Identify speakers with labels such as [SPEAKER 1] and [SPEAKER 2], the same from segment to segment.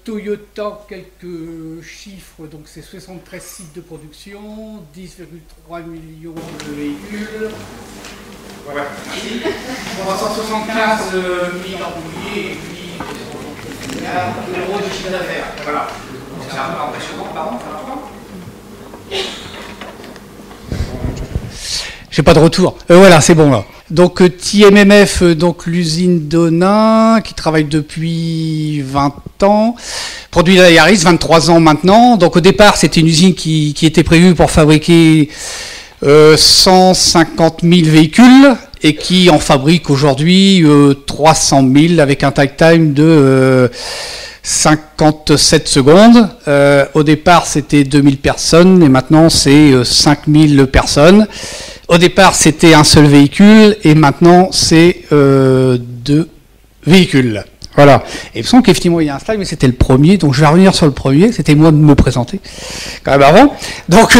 [SPEAKER 1] Toyota, quelques chiffres, donc c'est 73 sites de production, 10,3 millions de véhicules, voilà, merci. 375 milliards d'ouvriers et puis milliards d'euros de chiffre d'affaires. Voilà. C'est un peu impressionnant, pardon, ça marche pas ? J'ai pas de retour. Voilà, c'est bon là. Donc TMMF, donc l'usine d'Onin, qui travaille depuis 20 ans, produit la Yaris, 23 ans maintenant. Donc au départ, c'était une usine qui était prévue pour fabriquer 150 000 véhicules et qui en fabrique aujourd'hui 300 000 avec un takt time de 57 secondes. Au départ, c'était 2000 personnes et maintenant, c'est 5000 personnes. Au départ, c'était un seul véhicule et maintenant, c'est 2 véhicules. Voilà. Et il me semble qu'effectivement, il y a un slide, mais c'était le premier. Donc, je vais revenir sur le premier. C'était moi de me présenter, quand même avant. Donc,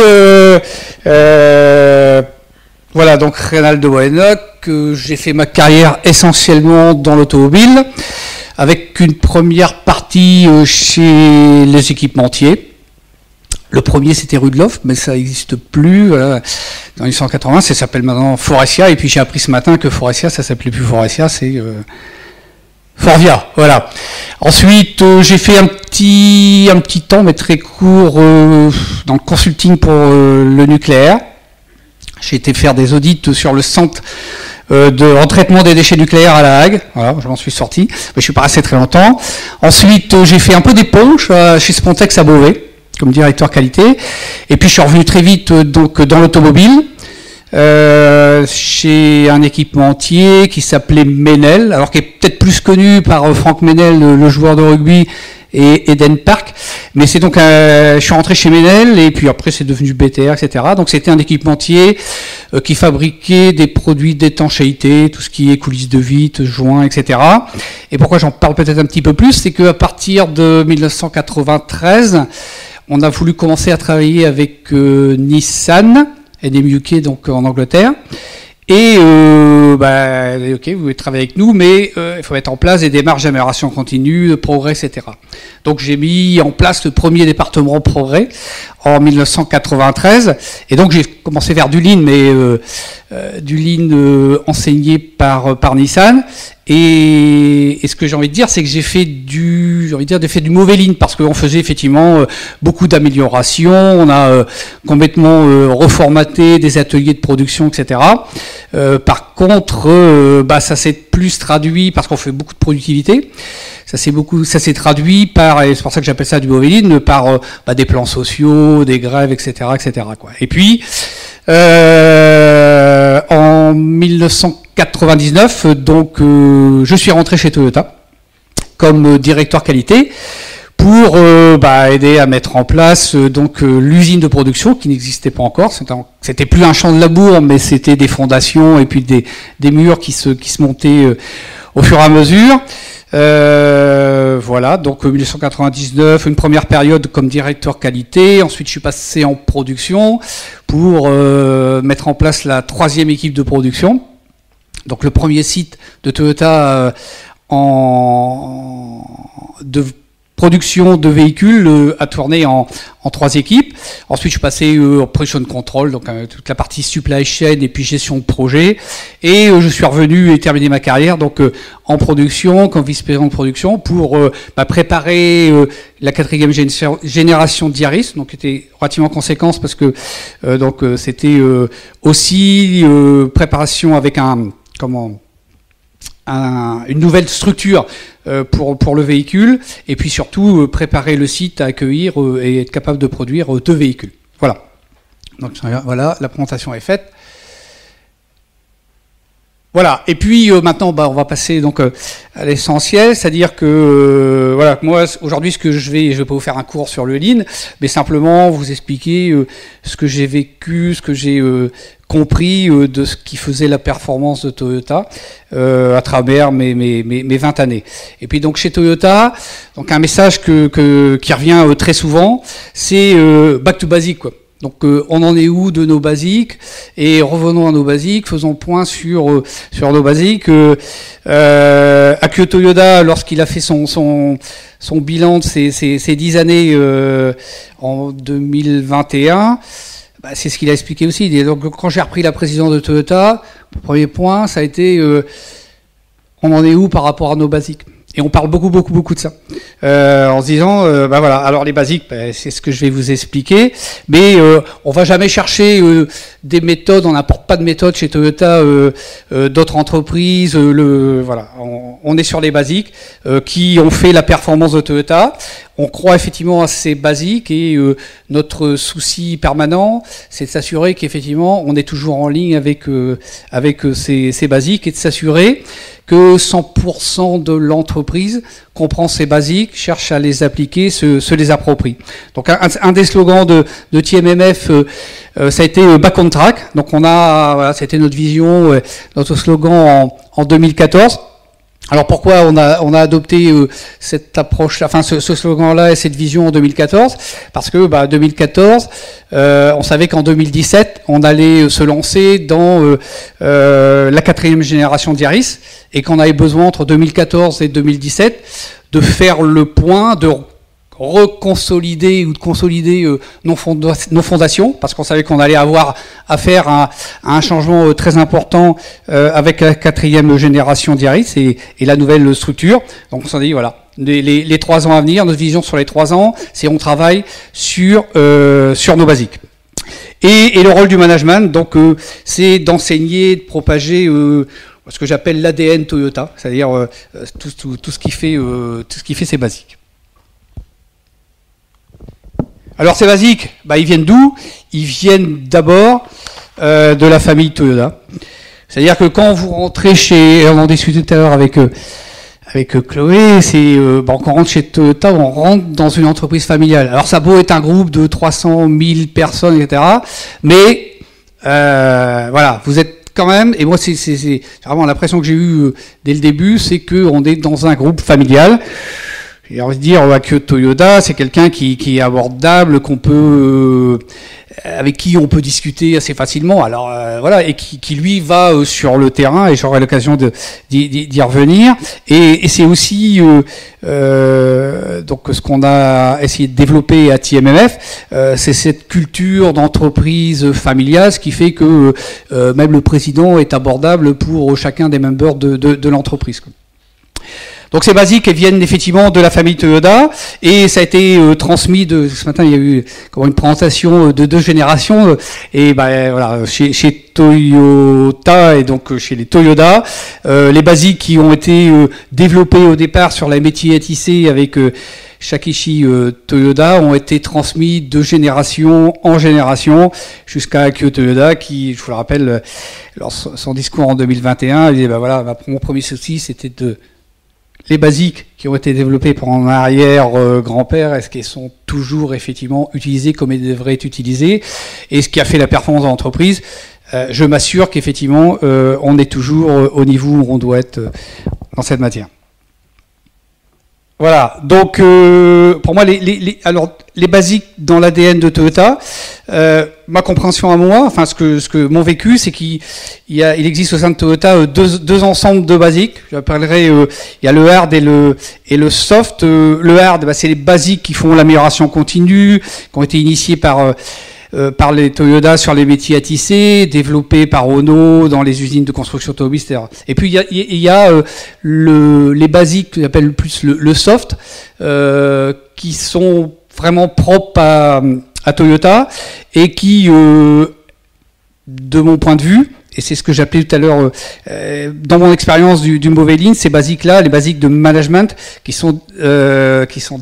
[SPEAKER 1] voilà. Donc, Reynaldo Boenoc. J'ai fait ma carrière essentiellement dans l'automobile, avec une première partie chez les équipementiers. Le premier, c'était Rudloff, mais ça n'existe plus. Voilà. Dans les 180, ça s'appelle maintenant Faurecia. Et puis j'ai appris ce matin que Faurecia, ça s'appelait plus Faurecia, c'est Forvia. Voilà. Ensuite, j'ai fait un petit temps, mais très court, dans le consulting pour le nucléaire. J'ai été faire des audits sur le centre de retraitement des déchets nucléaires à La Hague. Voilà, je m'en suis sorti. Mais je suis pas resté très longtemps. Ensuite, j'ai fait un peu d'éponge chez Spontex à Beauvais, comme directeur qualité. Et puis je suis revenu très vite donc dans l'automobile, chez un équipementier qui s'appelait Menel, alors qui est peut-être plus connu par Franck Menel, le joueur de rugby, et Eden Park. Mais c'est donc, je suis rentré chez Menel, et puis après c'est devenu BTR, etc. Donc c'était un équipementier qui fabriquait des produits d'étanchéité, tout ce qui est coulisses de vitres, joints, etc. Et pourquoi j'en parle peut-être un petit peu plus, c'est qu'à partir de 1993, on a voulu commencer à travailler avec Nissan, NMUK, donc en Angleterre. Et ok, vous voulez travailler avec nous, mais il faut mettre en place des démarches d'amélioration continue, de progrès, etc. Donc j'ai mis en place le premier département progrès en 1993, et donc j'ai commencé vers du Lean, mais du Lean enseigné par Nissan. Et ce que j'ai envie de dire, c'est que j'ai fait du mauvais Lean, parce qu'on faisait effectivement beaucoup d'améliorations, on a complètement reformaté des ateliers de production, etc. Par contre, ça s'est plus traduit, parce qu'on fait beaucoup de productivité, ça s'est traduit par, et c'est pour ça que j'appelle ça du mauvais Lean, par des plans sociaux, des grèves, etc., quoi. Et puis, en 1999, donc, je suis rentré chez Toyota comme directeur qualité pour aider à mettre en place l'usine de production qui n'existait pas encore. C'était plus un champ de labour, mais c'était des fondations et puis des murs qui se montaient au fur et à mesure. Voilà, donc 1999, une première période comme directeur qualité. Ensuite, je suis passé en production pour mettre en place la 3e équipe de production. Donc le premier site de Toyota de production de véhicules a tourné en 3 équipes. Ensuite, je suis passé en production de contrôle, donc toute la partie supply chain et puis gestion de projet. Et je suis revenu et terminé ma carrière donc en production, comme vice-président de production, pour préparer la 4e génération d'Yaris, donc qui était relativement conséquente parce que c'était aussi préparation avec une nouvelle structure pour le véhicule, et puis surtout préparer le site à accueillir et être capable de produire 2 véhicules. Voilà. Donc voilà, la présentation est faite. Voilà. Et puis maintenant, on va passer donc à l'essentiel, c'est-à-dire que voilà, moi aujourd'hui, je vais pas vous faire un cours sur le Lean, mais simplement vous expliquer ce que j'ai vécu, ce que j'ai compris de ce qui faisait la performance de Toyota à travers mes 20 années. Et puis donc chez Toyota, donc un message qui revient très souvent, c'est back to basic, quoi. Donc on en est où de nos basiques? Et revenons à nos basiques, faisons point sur nos basiques. Akio Toyoda, lorsqu'il a fait son bilan de ces 10 années en 2021, bah, c'est ce qu'il a expliqué aussi. Donc quand j'ai repris la présidence de Toyota, le premier point, ça a été on en est où par rapport à nos basiques? Et on parle beaucoup de ça. En se disant, bah voilà, alors les basiques, bah, c'est ce que je vais vous expliquer, mais on va jamais chercher des méthodes, on n'apporte pas de méthodes chez Toyota, d'autres entreprises, voilà, on est sur les basiques qui ont fait la performance de Toyota. On croit effectivement à ces basiques et notre souci permanent, c'est de s'assurer qu'effectivement on est toujours en ligne avec ces basiques et de s'assurer que 100% de l'entreprise comprend ces basiques, cherche à les appliquer, se les approprie. Donc un des slogans de TMMF, ça a été Back on Track. Donc voilà, c'était notre vision, notre slogan en 2014. Alors pourquoi on a adopté cette approche, enfin ce slogan-là et cette vision en 2014? Parce que 2014, on savait qu'en 2017, on allait se lancer dans la 4e génération d'Yaris et qu'on avait besoin entre 2014 et 2017 de faire le point, de reconsolider ou de consolider nos fondations, parce qu'on savait qu'on allait avoir affaire à un changement très important avec la 4e génération d'Yaris et la nouvelle structure. Donc on s'est dit, voilà, les 3 ans à venir, notre vision sur les 3 ans, c'est on travaille sur nos basiques. Et le rôle du management, donc c'est d'enseigner, de propager ce que j'appelle l'ADN Toyota, c'est-à-dire tout ce qui fait ces basiques. Alors ces basiques, ils viennent d'où? Ils viennent d'abord de la famille Toyota. C'est-à-dire que quand vous rentrez on en discutait tout à l'heure avec Chloé, c'est quand on rentre chez Toyota, on rentre dans une entreprise familiale. Alors ça a beau être un groupe de 300 000 personnes, etc. Mais voilà, vous êtes quand même, et moi c'est vraiment l'impression que j'ai eue dès le début, c'est qu'on est dans un groupe familial. J'ai envie de dire, Akio Toyoda, c'est quelqu'un qui est abordable, avec qui on peut discuter assez facilement. Alors voilà, et qui lui va sur le terrain, et j'aurai l'occasion d'y revenir. Et c'est aussi donc ce qu'on a essayé de développer à TMMF, c'est cette culture d'entreprise familiale, ce qui fait que même le président est abordable pour chacun des members de l'entreprise. Donc ces basiques, elles viennent effectivement de la famille Toyoda et ça a été transmis ce matin il y a eu une présentation de 2 générations et voilà, chez Toyota et donc chez les Toyoda, les basiques qui ont été développées au départ sur la métier à tisser avec Shakishi Toyoda ont été transmis de génération en génération jusqu'à Akio Toyoda qui, je vous le rappelle, lors son discours en 2021, il disait voilà, mon premier souci c'était les basiques qui ont été développées par mon arrière-grand-père, est-ce qu'elles sont toujours effectivement utilisées comme elles devraient être utilisées? Et ce qui a fait la performance de l'entreprise, je m'assure qu'effectivement, on est toujours au niveau où on doit être dans cette matière. Voilà, donc pour moi, alors les basiques dans l'ADN de Toyota, ma compréhension à moi, enfin ce que mon vécu, c'est qu'il existe au sein de Toyota deux ensembles de basiques. J'appellerais, il y a le hard et le soft. Le hard, c'est les basiques qui font l'amélioration continue, qui ont été initiées par les Toyota sur les métiers à tisser, développés par Ono dans les usines de construction automobile, etc. Et puis il y a les basiques que j'appelle plus le soft, qui sont vraiment propres à Toyota et qui, de mon point de vue, et c'est ce que j'appelais tout à l'heure dans mon expérience du mauvais ligne, ces basiques-là, les basiques de management qui sont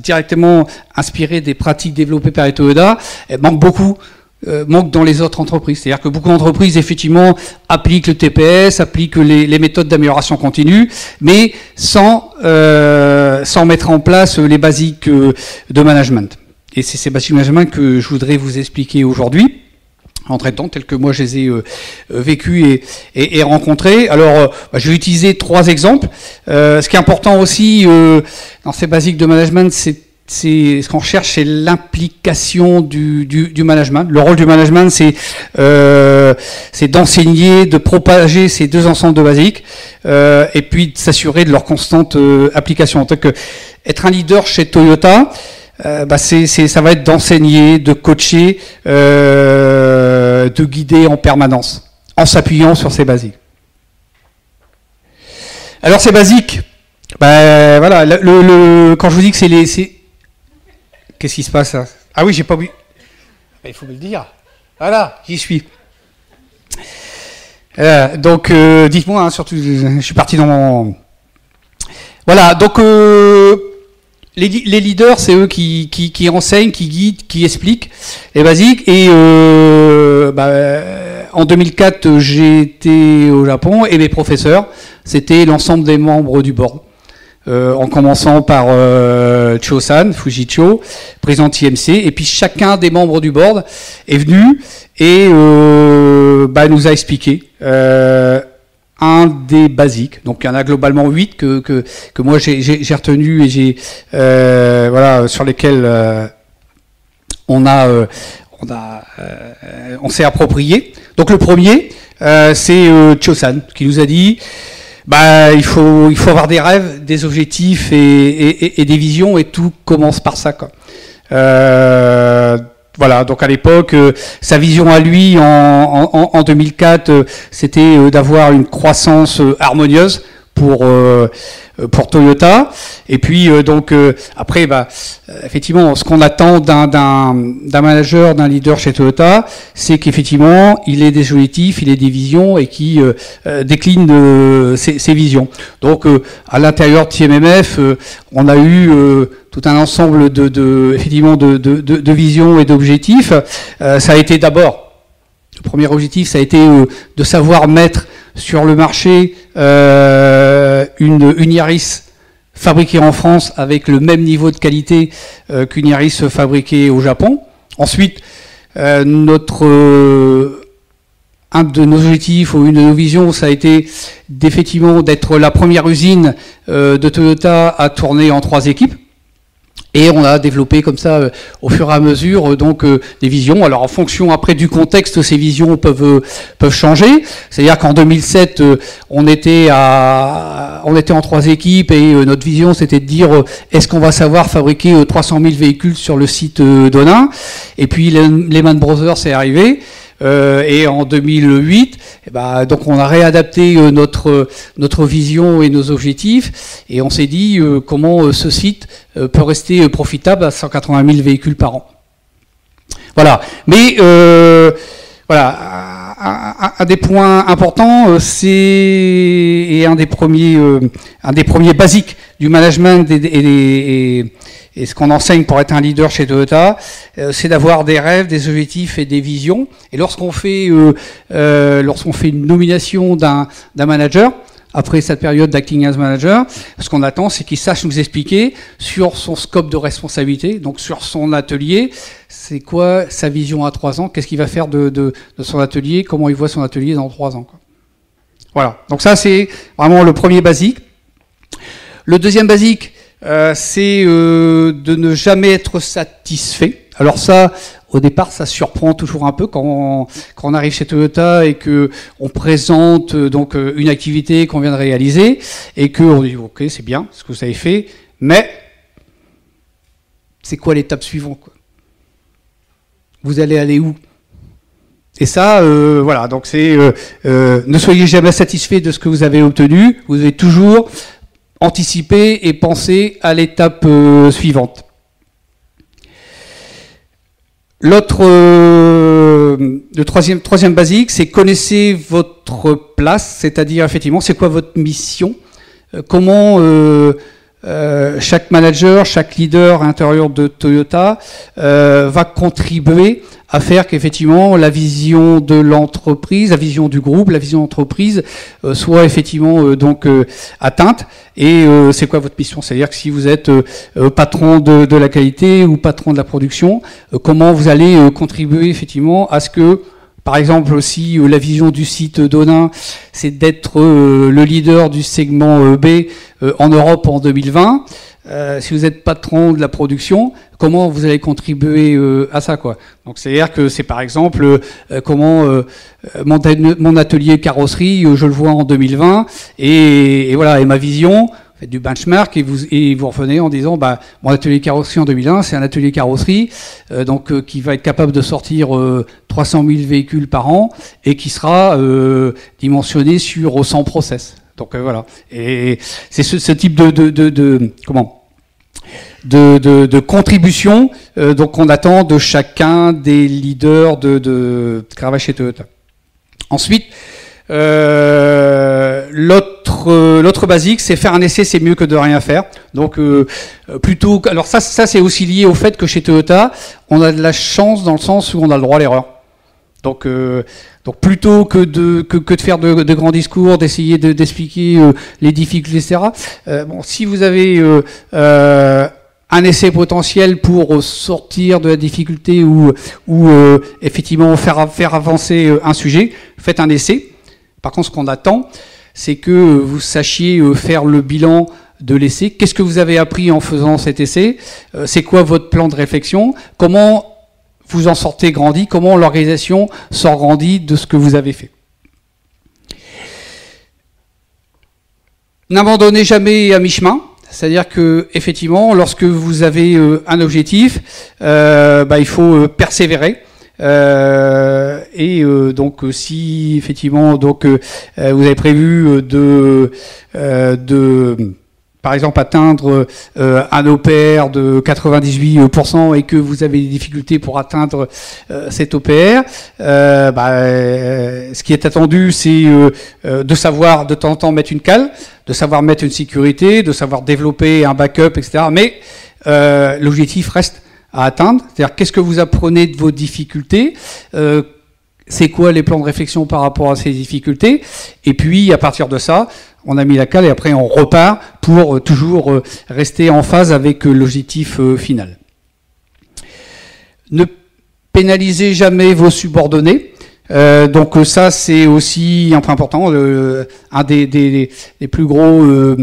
[SPEAKER 1] directement inspirées des pratiques développées par les Toyota, manquent dans les autres entreprises. C'est-à-dire que beaucoup d'entreprises, effectivement, appliquent le TPS, appliquent les méthodes d'amélioration continue, mais sans mettre en place les basiques de management. Et c'est ces basiques de management que je voudrais vous expliquer aujourd'hui, en traitant tels que moi je les ai vécus et rencontrés. Alors, je vais utiliser 3 exemples. Ce qui est important aussi dans ces basiques de management, c'est ce qu'on cherche, c'est l'implication du management. Le rôle du management, c'est d'enseigner, de propager ces deux ensembles de basiques, et puis de s'assurer de leur constante application. En tant que être un leader chez Toyota, ça va être d'enseigner, de coacher, de guider en permanence, en s'appuyant sur ces basiques. Alors ces basiques, voilà, quand je vous dis que c'est qu'est-ce qui se passe là? Ah oui, j'ai pas vu. Il faut me le dire. Voilà, j'y suis. Donc, dites-moi, hein, surtout, je suis parti dans mon... Voilà, donc, les leaders, c'est eux qui enseignent, qui guident, qui expliquent les basiques. Et en 2004, j'ai été au Japon, et mes professeurs, c'était l'ensemble des membres du board. En commençant par Cho-san, Fujicho, président de TMC, et puis chacun des membres du board est venu et nous a expliqué un des basiques. Donc il y en a globalement 8 que moi j'ai retenu et j'ai sur lesquels on s'est approprié. Donc le premier, c'est Cho-san qui nous a dit il faut avoir des rêves, des objectifs et des visions, et tout commence par ça, quoi. Voilà, donc à l'époque, sa vision à lui en 2004, c'était d'avoir une croissance harmonieuse pour Toyota. Et puis après, effectivement, ce qu'on attend d'un manager, d'un leader chez Toyota, c'est qu'effectivement il ait des objectifs, il ait des visions et qui décline ses visions. Donc à l'intérieur de TMMF, on a eu tout un ensemble de visions et d'objectifs. Ça a été d'abord, le premier objectif, ça a été de savoir mettre sur le marché une Yaris fabriquée en France avec le même niveau de qualité qu'une Yaris fabriquée au Japon. Ensuite, un de nos objectifs ou une de nos visions, ça a été effectivement d'être la première usine de Toyota à tourner en 3 équipes. Et on a développé comme ça, au fur et à mesure, des visions. Alors en fonction après du contexte, ces visions peuvent changer. C'est-à-dire qu'en 2007, on était en 3 équipes et notre vision, c'était de dire est-ce qu'on va savoir fabriquer 300 000 véhicules sur le site d'Onin. Et puis Lehman Brothers est arrivé. Et en 2008, donc on a réadapté notre vision et nos objectifs, et on s'est dit comment ce site peut rester profitable à 180 000 véhicules par an. Voilà. Mais un des points importants, c'est un des premiers basiques du management et ce qu'on enseigne pour être un leader chez Toyota, c'est d'avoir des rêves, des objectifs et des visions. Et lorsqu'on fait une nomination d'un manager, après cette période d'acting as manager, ce qu'on attend, c'est qu'il sache nous expliquer sur son scope de responsabilité, donc sur son atelier, c'est quoi sa vision à 3 ans, qu'est-ce qu'il va faire de son atelier, comment il voit son atelier dans 3 ans, quoi. Voilà, donc ça c'est vraiment le premier basique. Le deuxième basique, c'est de ne jamais être satisfait. Alors ça, au départ, ça surprend toujours un peu quand on arrive chez Toyota et que on présente une activité qu'on vient de réaliser et que on dit ok, c'est bien ce que vous avez fait, mais c'est quoi l'étape suivante, quoi? Vous allez aller où? Et ça, voilà. Donc c'est ne soyez jamais satisfait de ce que vous avez obtenu. Vous devez toujours anticiper et penser à l'étape suivante. Le troisième basique, c'est connaissez votre place, c'est-à-dire effectivement, c'est quoi votre mission, comment chaque manager, chaque leader à l'intérieur de Toyota va contribuer à faire qu'effectivement la vision de l'entreprise, la vision du groupe, la vision d'entreprise soit effectivement atteinte. Et c'est quoi votre mission? C'est-à-dire que si vous êtes patron de la qualité ou patron de la production, comment vous allez contribuer effectivement à ce que Par exemple aussi, la vision du site d'Onin, c'est d'être le leader du segment B en Europe en 2020. Si vous êtes patron de la production, comment vous allez contribuer à ça, quoi. Donc c'est-à-dire que c'est par exemple comment mon atelier carrosserie, je le vois en 2020, et voilà, et ma vision, faites du benchmark et vous revenez en disant bah mon atelier carrosserie en 2001 c'est un atelier carrosserie qui va être capable de sortir 300 000 véhicules par an et qui sera dimensionné sur 100 process. Donc voilà, et c'est ce type de contribution donc qu'on attend de chacun des leaders de Cravache et Toyota. Ensuite, l'autre basique, c'est faire un essai, c'est mieux que de rien faire. Donc plutôt, alors ça c'est aussi lié au fait que chez Toyota, on a de la chance dans le sens où on a le droit à l'erreur. Donc plutôt que de faire de grands discours, d'essayer d'expliquer les difficultés, etc. Bon, si vous avez un essai potentiel pour sortir de la difficulté ou effectivement faire avancer un sujet, faites un essai. Par contre, ce qu'on attend, c'est que vous sachiez faire le bilan de l'essai. Qu'est-ce que vous avez appris en faisant cet essai? C'est quoi votre plan de réflexion? Comment vous en sortez grandi? Comment l'organisation sort grandi de ce que vous avez fait? N'abandonnez jamais à mi-chemin. C'est-à-dire que effectivement, lorsque vous avez un objectif, il faut persévérer. Donc si effectivement vous avez prévu par exemple atteindre un OPR de 98% et que vous avez des difficultés pour atteindre cet OPR, ce qui est attendu, c'est de savoir de temps en temps mettre une cale, de savoir mettre une sécurité, de savoir développer un backup, etc. Mais l'objectif reste à atteindre. C'est-à-dire qu'est-ce que vous apprenez de vos difficultés, c'est quoi les plans de réflexion par rapport à ces difficultés, et puis à partir de ça, on a mis la cale et après on repart pour toujours rester en phase avec l'objectif final. Ne pénalisez jamais vos subordonnés. Donc ça c'est aussi un point important, un des plus gros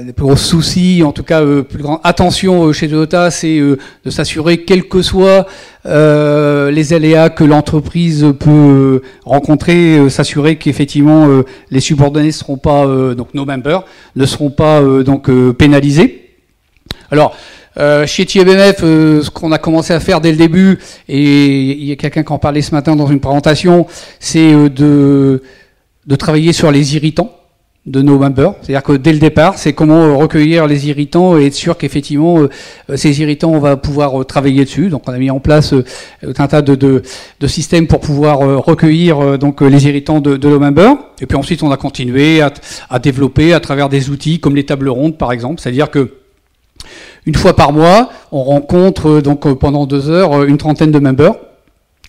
[SPEAKER 1] les plus gros soucis, en tout cas plus grande attention chez Toyota, c'est de s'assurer, quels que soient les aléas que l'entreprise peut rencontrer, s'assurer qu'effectivement les subordonnés ne seront pas, donc nos members, ne seront pas pénalisés. Alors, chez TMF, ce qu'on a commencé à faire dès le début, et il y a quelqu'un qui en parlait ce matin dans une présentation, c'est de travailler sur les irritants de nos members. C'est-à-dire que dès le départ, c'est comment recueillir les irritants et être sûr qu'effectivement, ces irritants, on va pouvoir travailler dessus. Donc on a mis en place un tas de systèmes pour pouvoir recueillir les irritants de nos members. Et puis ensuite, on a continué à développer à travers des outils comme les tables rondes, par exemple. C'est-à-dire que une fois par mois, on rencontre pendant 2 heures une trentaine de members,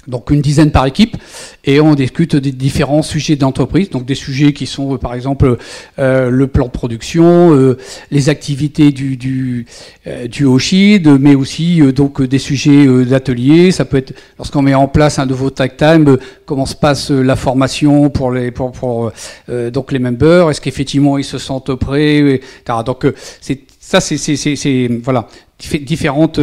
[SPEAKER 1] donc une dizaine par équipe, et on discute des différents sujets d'entreprise, donc des sujets qui sont par exemple le plan de production, les activités du OSHID, mais aussi des sujets d'atelier. Ça peut être lorsqu'on met en place un nouveau tag time, comment se passe la formation pour les members, est-ce qu'effectivement ils se sentent prêts, etc. Donc c'est voilà, différentes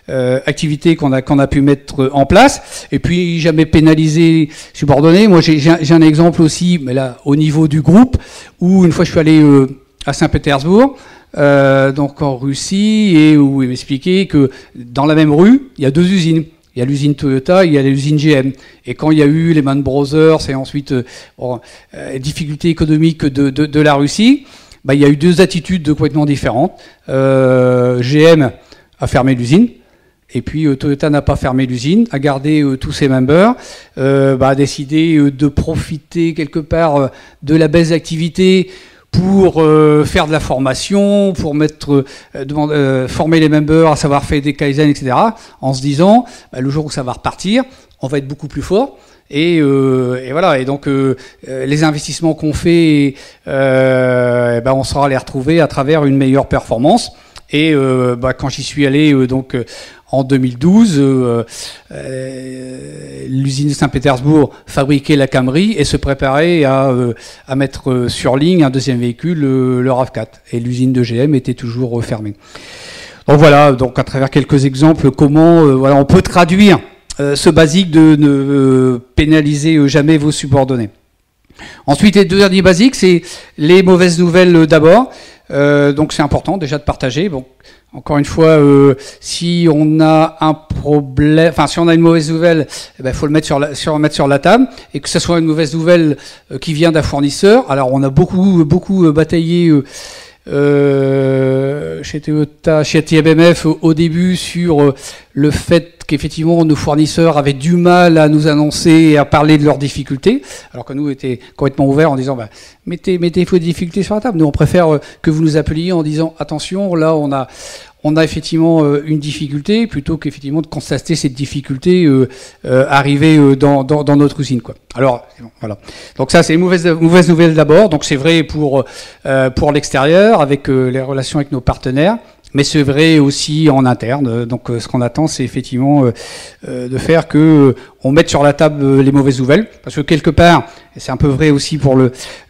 [SPEAKER 1] activités qu'on a pu mettre en place, et puis jamais pénaliser subordonnés. Moi j'ai un exemple aussi, mais là au niveau du groupe, où une fois je suis allé à Saint-Pétersbourg, donc en Russie, et où il m'expliquait que dans la même rue il y a 2 usines. Il y a l'usine Toyota, il y a l'usine GM. Et quand il y a eu les Man Brothers et ensuite difficultés économiques de la Russie, il y a eu 2 attitudes complètement différentes. GM a fermé l'usine, et puis Toyota n'a pas fermé l'usine, a gardé tous ses members, a décidé de profiter quelque part de la baisse d'activité pour faire de la formation, pour former les members à savoir faire des kaizen, etc., en se disant, le jour où ça va repartir, on va être beaucoup plus fort. Et voilà. Et donc les investissements qu'on fait, on saura les retrouver à travers une meilleure performance. Et quand j'y suis allé en 2012, l'usine de Saint-Pétersbourg fabriquait la Camry et se préparait à mettre sur ligne un deuxième véhicule, le RAV4. Et l'usine de GM était toujours fermée. Donc voilà, donc à travers quelques exemples, comment voilà, on peut traduire ce basique de ne pénaliser jamais vos subordonnés. Ensuite, les deux derniers basiques, c'est les mauvaises nouvelles d'abord. Donc c'est important déjà de partager. Bon, encore une fois, si on a un problème, enfin si on a une mauvaise nouvelle, faut le mettre sur la table, et que ce soit une mauvaise nouvelle qui vient d'un fournisseur. Alors on a beaucoup bataillé chez Toyota, chez TMF au début sur le fait qu'effectivement nos fournisseurs avaient du mal à nous annoncer et à parler de leurs difficultés, alors que nous étions complètement ouverts en disant mettez vos difficultés sur la table. Nous on préfère que vous nous appeliez en disant attention, là on a effectivement une difficulté, plutôt qu'effectivement de constater cette difficulté arriver dans notre usine, quoi. Alors voilà. Donc ça c'est une mauvaise nouvelle d'abord. Donc c'est vrai pour l'extérieur avec les relations avec nos partenaires. Mais c'est vrai aussi en interne. Donc, ce qu'on attend, c'est effectivement de faire que on mette sur la table les mauvaises nouvelles, parce que quelque part, et c'est un peu vrai aussi pour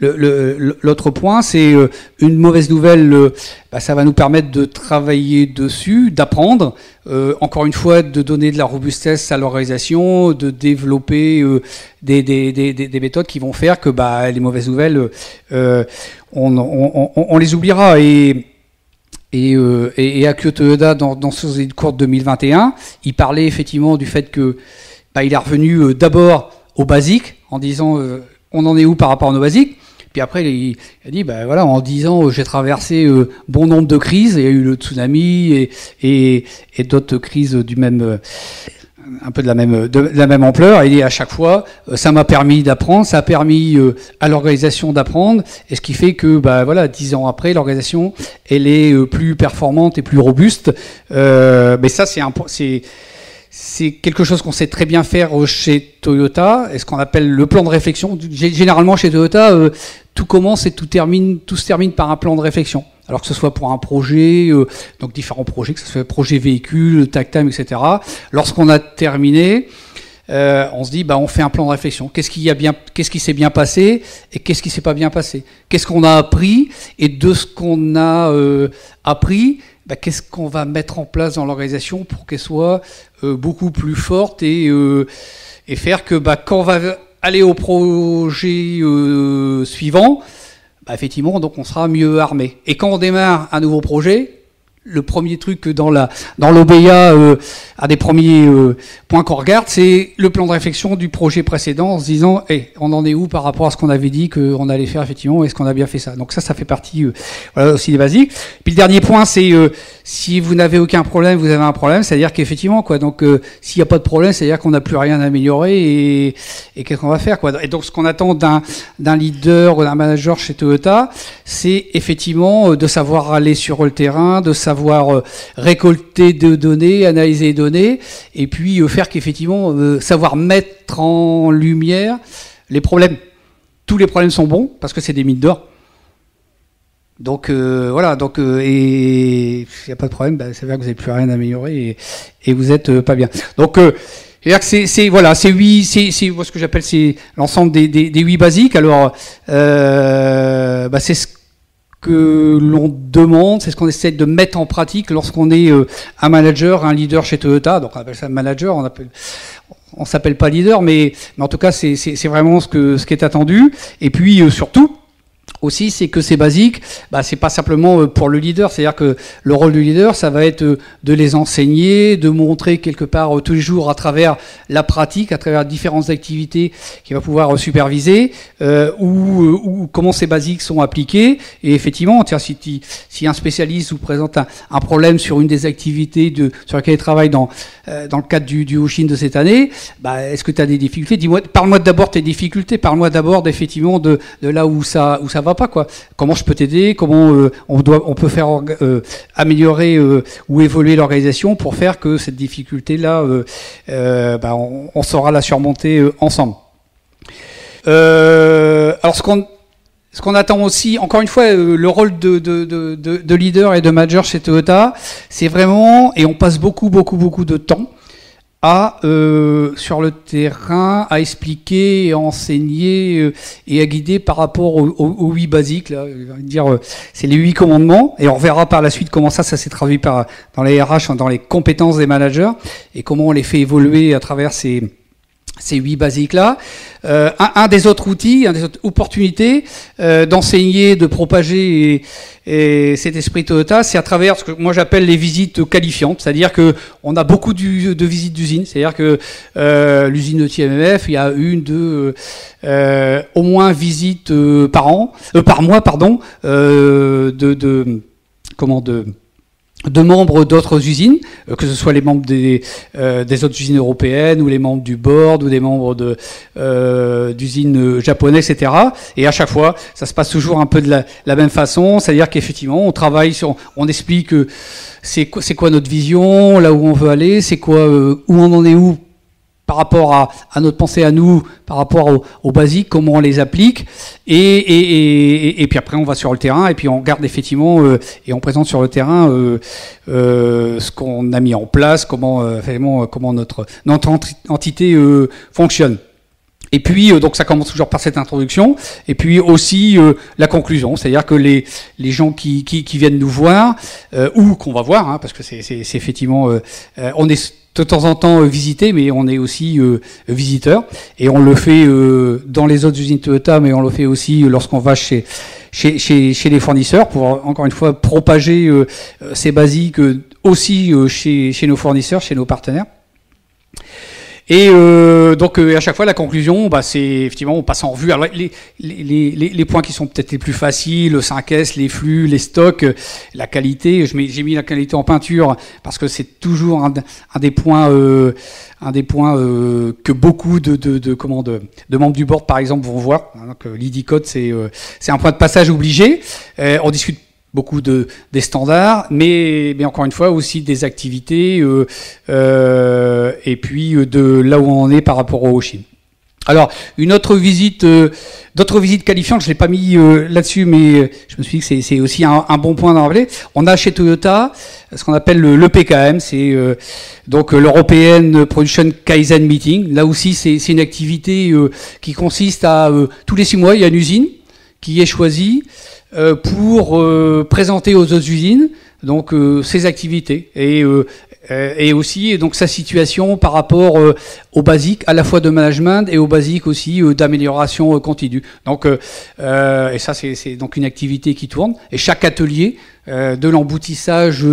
[SPEAKER 1] l'autre point, c'est une mauvaise nouvelle. Ça va nous permettre de travailler dessus, d'apprendre. Encore une fois, de donner de la robustesse à l'organisation, de développer des méthodes qui vont faire que les mauvaises nouvelles, on les oubliera. Et Akio Toyoda, dans son cours de 2021, il parlait effectivement du fait que il est revenu d'abord aux basiques, en disant on en est où par rapport à nos basiques. Puis après, il a dit voilà, en 10 ans, j'ai traversé bon nombre de crises. Il y a eu le tsunami et d'autres crises du même un peu de la même ampleur. Et à chaque fois, ça m'a permis d'apprendre, ça a permis à l'organisation d'apprendre, et ce qui fait que 10 ans après, l'organisation elle est plus performante et plus robuste. Mais ça c'est quelque chose qu'on sait très bien faire chez Toyota, et ce qu'on appelle le plan de réflexion. Généralement chez Toyota, tout commence et tout se termine par un plan de réflexion. Alors que ce soit pour un projet, donc différents projets, que ce soit projet véhicule, takt time, etc. Lorsqu'on a terminé, on se dit, on fait un plan de réflexion. Qu'est-ce qui s'est bien passé et qu'est-ce qui s'est pas bien passé? Qu'est-ce qu'on a appris, et de ce qu'on a appris, qu'est-ce qu'on va mettre en place dans l'organisation pour qu'elle soit beaucoup plus forte et faire que quand on va aller au projet suivant, effectivement, donc on sera mieux armé. Et quand on démarre un nouveau projet, le premier truc dans l'OBEA, un des premiers points qu'on regarde, c'est le plan de réflexion du projet précédent, en se disant, on en est où par rapport à ce qu'on avait dit qu'on allait faire effectivement, est-ce qu'on a bien fait ça? Donc ça fait partie aussi des basiques. Puis le dernier point, c'est si vous n'avez aucun problème, vous avez un problème, c'est-à-dire qu'effectivement, quoi. Donc s'il n'y a pas de problème, c'est-à-dire qu'on n'a plus rien à améliorer, et qu'est-ce qu'on va faire, quoi. Et donc ce qu'on attend d'un leader ou d'un manager chez Toyota, c'est effectivement de savoir aller sur le terrain, de savoir récolter des données, analyser les données, et puis faire qu'effectivement savoir mettre en lumière les problèmes. Tous les problèmes sont bons parce que c'est des mines d'or. Donc voilà, donc et s'il n'y a pas de problème, ça veut dire que vous n'avez plus rien à améliorer, et vous êtes pas bien. Donc c'est-à-dire que c'est ce que j'appelle l'ensemble des 8 basiques. Alors c'est ce que l'on demande, c'est ce qu'on essaie de mettre en pratique lorsqu'on est un manager, un leader chez Toyota. Donc on appelle ça manager, on s'appelle pas leader, mais en tout cas c'est vraiment ce qui est attendu. Et puis surtout aussi, c'est que c'est basique, c'est pas simplement pour le leader, c'est-à-dire que le rôle du leader, ça va être de les enseigner, de montrer quelque part tous les jours à travers la pratique, à travers différentes activités qu'il va pouvoir superviser, ou comment ces basiques sont appliqués. Et effectivement, si un spécialiste vous présente un problème sur une des activités sur laquelle il travaille dans le cadre du Hoshin de cette année, est-ce que tu as des difficultés? Parle-moi d'abord tes difficultés, parle-moi d'abord effectivement de là où ça va pas, quoi. Comment je peux t'aider? Comment on peut faire améliorer ou évoluer l'organisation pour faire que cette difficulté-là, on saura la surmonter ensemble. Alors Ce qu'on attend aussi, encore une fois, le rôle de leader et de manager chez Toyota, c'est vraiment, et on passe beaucoup de temps sur le terrain, à expliquer, à enseigner et à guider par rapport aux 8 basiques. Là, je vais dire, c'est les 8 commandements, et on verra par la suite comment ça s'est traduit dans les RH, dans les compétences des managers, et comment on les fait évoluer à travers ces 8 basiques-là. Un des autres outils, des autres opportunités d'enseigner, de propager et cet esprit Toyota, c'est à travers ce que moi j'appelle les visites qualifiantes. C'est-à-dire que on a beaucoup de visites d'usines. C'est-à-dire que l'usine de TMF, il y a au moins visites par mois, pardon, de membres d'autres usines, que ce soit les membres des autres usines européennes, ou les membres du board, ou des membres d'usines japonaises, etc. Et à chaque fois, ça se passe toujours un peu de la même façon, c'est-à-dire qu'effectivement, on travaille on explique c'est quoi notre vision, là où on veut aller, c'est quoi, où on en est où par rapport à notre pensée à nous, par rapport aux basiques, comment on les applique, et puis après on va sur le terrain, et puis on regarde effectivement, et on présente sur le terrain ce qu'on a mis en place, comment notre entité fonctionne. Et puis, donc ça commence toujours par cette introduction, et puis aussi la conclusion, c'est-à-dire que les gens qui viennent nous voir, ou qu'on va voir, hein, parce que c'est effectivement, on est de temps en temps visité, mais on est aussi visiteur, et on le fait dans les autres usines Toyota, mais on le fait aussi lorsqu'on va chez les fournisseurs, pour encore une fois propager ces basiques aussi chez nos fournisseurs, chez nos partenaires. Et donc à chaque fois la conclusion, c'est effectivement on passe en revue alors, les points qui sont peut-être les plus faciles, le 5S, les flux, les stocks, la qualité. J'ai mis la qualité en peinture parce que c'est toujours un des points que beaucoup de membres du board par exemple vont voir. Donc l'ID code c'est un point de passage obligé. On discute beaucoup des standards, mais encore une fois aussi des activités et puis de là où on en est par rapport aux Chine. Alors une autre visite, d'autres visites qualifiantes, je l'ai pas mis là-dessus, mais je me suis dit que c'est aussi un bon point d'en rappeler. On a chez Toyota ce qu'on appelle le PKM, c'est donc l'European Production Kaizen Meeting. Là aussi c'est une activité qui consiste à tous les 6 mois il y a une usine qui est choisie pour présenter aux autres usines donc ses activités et aussi donc sa situation par rapport aux basiques à la fois de management et aux basiques aussi d'amélioration continue. Donc et ça c'est donc une activité qui tourne, et chaque atelier de l'emboutissage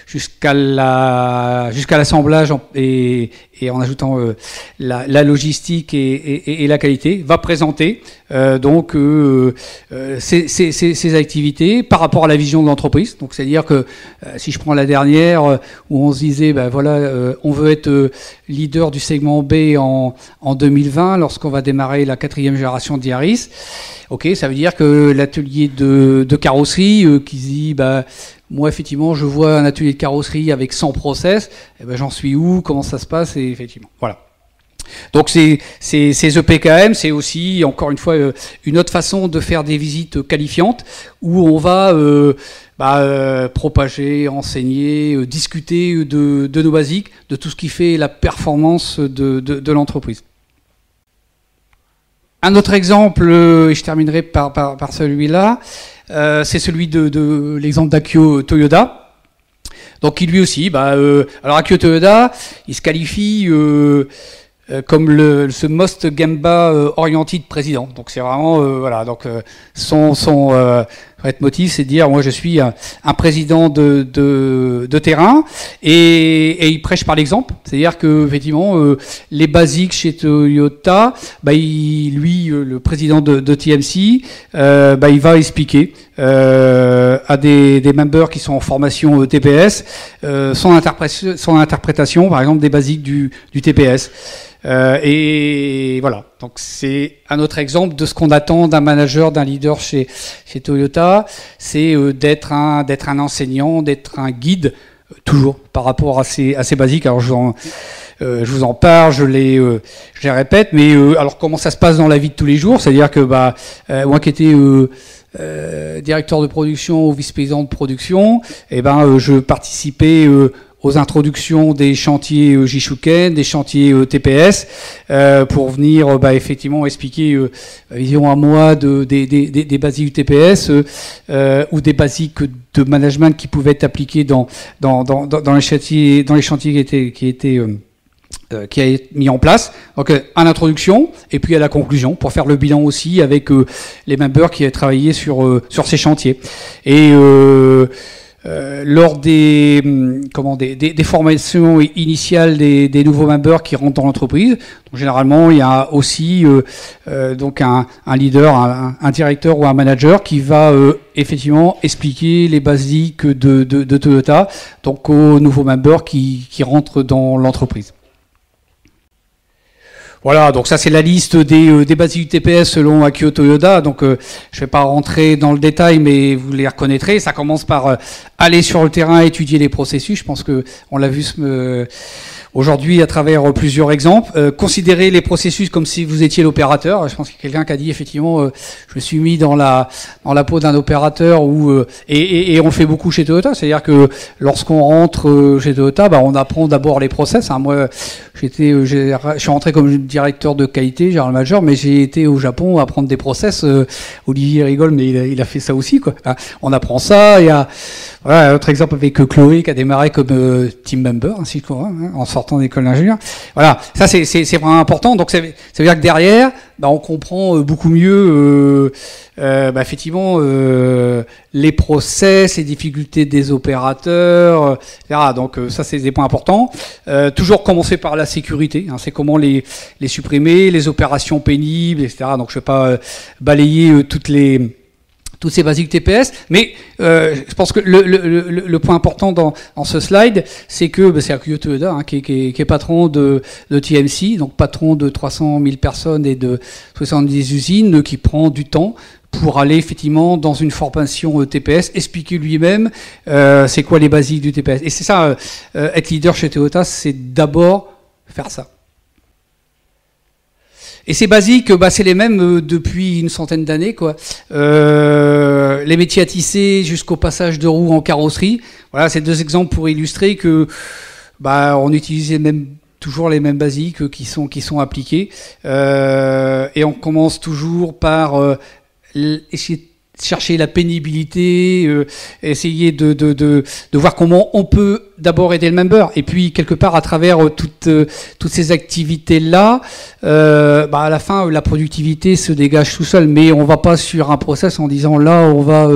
[SPEAKER 1] jusqu'à l'assemblage et en ajoutant la logistique et la qualité, va présenter ces activités par rapport à la vision de l'entreprise. Donc c'est-à-dire que si je prends la dernière où on se disait on veut être leader du segment B en 2020 lorsqu'on va démarrer la 4e génération d'Yaris. Ok, ça veut dire que l'atelier de carrosserie qui dit moi, effectivement, je vois un atelier de carrosserie avec 100 process. J'en suis où? Comment ça se passe? Et effectivement, voilà. Donc, ces EPKM, c'est aussi, encore une fois, une autre façon de faire des visites qualifiantes où on va propager, enseigner, discuter de nos basiques, de tout ce qui fait la performance de l'entreprise. Un autre exemple, et je terminerai par celui-là, c'est celui de l'exemple d'Akio Toyoda. Donc qui lui aussi, alors Akio Toyoda, il se qualifie comme ce Most Gemba Oriented Président. Donc c'est vraiment donc son motif, c'est de dire moi je suis un président de terrain et il prêche par l'exemple. C'est-à-dire que effectivement les basiques chez Toyota, le président de TMC, il va expliquer à des members qui sont en formation TPS son interprétation par exemple des basiques du TPS. Et voilà, donc c'est un autre exemple de ce qu'on attend d'un manager, d'un leader chez Toyota, c'est d'être un enseignant, d'être un guide toujours par rapport à ces basiques. Alors je vous en parle, je les répète, mais alors comment ça se passe dans la vie de tous les jours? C'est-à-dire que moi qui étais directeur de production ou vice-président de production, je participais aux introductions des chantiers Jishuken, des chantiers TPS, pour venir effectivement expliquer la vision à moi des basiques du TPS ou des basiques de management qui pouvaient être appliquées dans les chantiers qui a été mis en place. Donc à l'introduction et puis à la conclusion pour faire le bilan aussi avec les members qui avaient travaillé sur ces chantiers. Et lors des formations initiales des nouveaux members qui rentrent dans l'entreprise, donc généralement il y a aussi donc un leader, un directeur ou un manager qui va effectivement expliquer les basiques de Toyota donc aux nouveaux members qui rentrent dans l'entreprise. Voilà, donc ça c'est la liste des basiques du TPS selon Akio Toyoda. Donc je vais pas rentrer dans le détail, mais vous les reconnaîtrez. Ça commence par aller sur le terrain, étudier les processus. Je pense que on l'a vu aujourd'hui à travers plusieurs exemples. Considérer les processus comme si vous étiez l'opérateur. Je pense qu'il y a quelqu'un qui a dit effectivement, je me suis mis dans la peau d'un opérateur et on le fait beaucoup chez Toyota. C'est-à-dire que lorsqu'on rentre chez Toyota, on apprend d'abord les process. Moi, je suis rentré comme directeur de qualité, général manager, mais j'ai été au Japon apprendre des process. Olivier rigole, mais il a fait ça aussi, quoi. On apprend ça. Il y a un autre exemple avec Chloé qui a démarré comme team member, ainsi que en sortant d'école d'ingénieur. Voilà, ça c'est vraiment important. Donc ça veut dire que derrière, on comprend beaucoup mieux effectivement les process, les difficultés des opérateurs, etc. Donc ça c'est des points importants. Toujours commencer par la sécurité, c'est comment les supprimer, les opérations pénibles, etc. Donc je vais pas balayer toutes ces basiques TPS, mais je pense que le point important dans ce slide, c'est que c'est Akio Toyoda qui est patron de TMC, donc patron de 300 000 personnes et de 70 usines, qui prend du temps pour aller effectivement dans une formation TPS, expliquer lui-même c'est quoi les basiques du TPS. Et c'est ça, être leader chez Toyota, c'est d'abord faire ça. Et ces basiques, c'est les mêmes depuis une centaine d'années, quoi. Les métiers à tisser jusqu'au passage de roues en carrosserie. Voilà, c'est deux exemples pour illustrer que on utilisait toujours les mêmes basiques qui sont appliquées. Et on commence toujours par essayer de chercher la pénibilité, essayer de voir comment on peut d'abord aider le member, et puis quelque part à travers toutes ces activités-là, à la fin la productivité se dégage tout seul, mais on va pas sur un process en disant là on va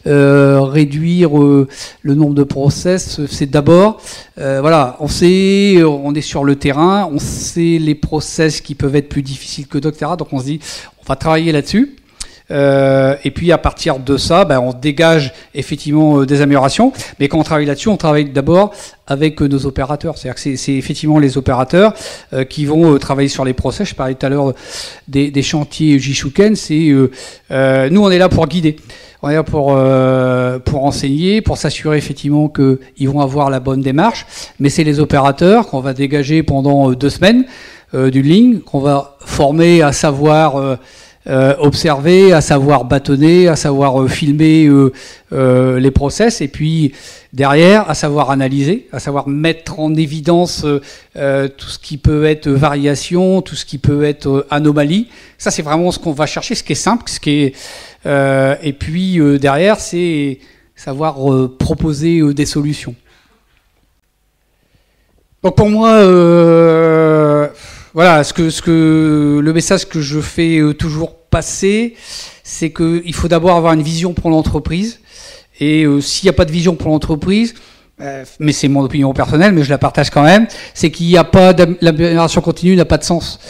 [SPEAKER 1] réduire le nombre de process. C'est d'abord on est sur le terrain, on sait les process qui peuvent être plus difficiles que d'autres, etc. Donc on se dit on va travailler là-dessus. Et puis à partir de ça, on dégage effectivement des améliorations. Mais quand on travaille là-dessus, on travaille d'abord avec nos opérateurs. C'est-à-dire que c'est effectivement les opérateurs qui vont travailler sur les process. Je parlais tout à l'heure des chantiers Jishuken. Nous, on est là pour guider. On est là pour enseigner, pour s'assurer effectivement qu'ils vont avoir la bonne démarche. Mais c'est les opérateurs qu'on va dégager pendant 2 semaines d'une ligne, qu'on va former à savoir observer, à savoir bâtonner, à savoir filmer les process, et puis derrière à savoir analyser, à savoir mettre en évidence tout ce qui peut être variation, tout ce qui peut être anomalie. Ça c'est vraiment ce qu'on va chercher, ce qui est simple, et puis derrière c'est savoir proposer des solutions. Donc pour moi voilà, le message que je fais toujours passer, c'est qu'il faut d'abord avoir une vision pour l'entreprise. Et s'il n'y a pas de vision pour l'entreprise, mais c'est mon opinion personnelle, mais je la partage quand même, c'est qu'il n'y a pas l'amélioration continue n'a pas de sens.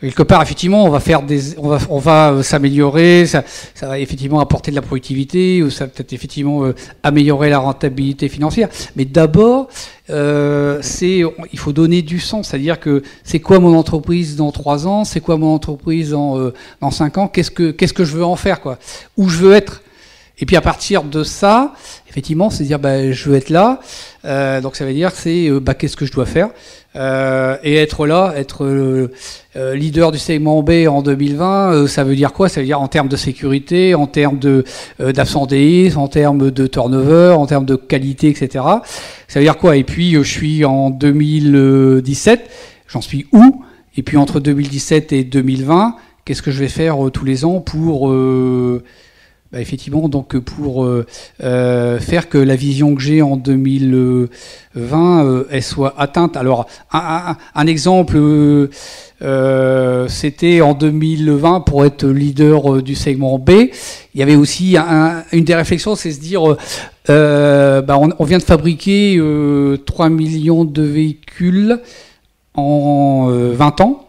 [SPEAKER 1] Quelque part, effectivement, on va s'améliorer, ça va effectivement apporter de la productivité, ou ça va peut-être effectivement améliorer la rentabilité financière. Mais d'abord, il faut donner du sens, c'est-à-dire que c'est quoi mon entreprise dans 3 ans, c'est quoi mon entreprise dans 5 ans, qu'est-ce que je veux en faire, quoi, où je veux être. Et puis à partir de ça, effectivement, c'est dire je veux être là. Donc ça veut dire c'est qu'est-ce que je dois faire et être là, être leader du segment B en 2020. Ça veut dire quoi? Ça veut dire en termes de sécurité, en termes de d'absentéisme, en termes de turnover, en termes de qualité, etc. Ça veut dire quoi? Et puis je suis en 2017. J'en suis où? Et puis entre 2017 et 2020, qu'est-ce que je vais faire tous les ans pour effectivement, donc pour faire que la vision que j'ai en 2020 elle soit atteinte. Alors un exemple, c'était en 2020 pour être leader du segment B. Il y avait aussi une des réflexions, c'est se dire on vient de fabriquer 3 millions de véhicules en 20 ans.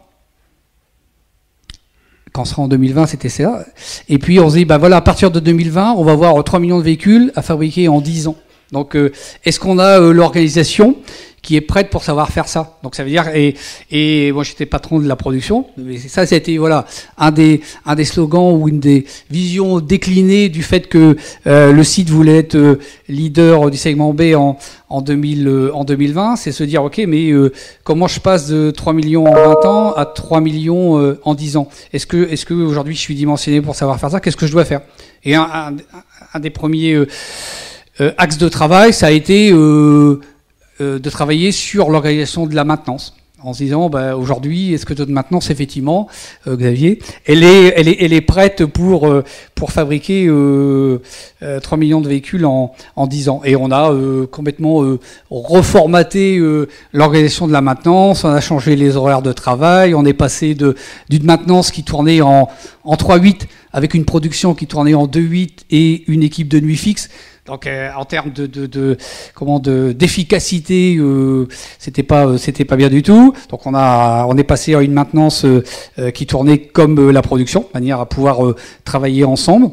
[SPEAKER 1] Quand on sera en 2020, c'était ça. Et puis on se dit, voilà, à partir de 2020, on va avoir 3 millions de véhicules à fabriquer en 10 ans. Donc, est-ce qu'on a l'organisation qui est prête pour savoir faire ça? Donc ça veut dire, et moi j'étais patron de la production, mais ça c'était voilà un des slogans ou une des visions déclinées du fait que le site voulait être leader du segment B en 2020, c'est se dire ok, mais comment je passe de 3 millions en 20 ans à 3 millions en 10 ans? Est-ce que aujourd'hui je suis dimensionné pour savoir faire ça? Qu'est-ce que je dois faire? Et un des premiers axes de travail, ça a été de travailler sur l'organisation de la maintenance, en se disant aujourd'hui, est-ce que notre maintenance, effectivement, Xavier, elle est prête pour fabriquer 3 millions de véhicules en 10 ans. Et on a complètement reformaté l'organisation de la maintenance, on a changé les horaires de travail, on est passé d'une maintenance qui tournait en 3/8 avec une production qui tournait en 2/8 et une équipe de nuit fixe. Donc en termes d'efficacité, c'était pas bien du tout. Donc on est passé à une maintenance qui tournait comme la production, de manière à pouvoir travailler ensemble.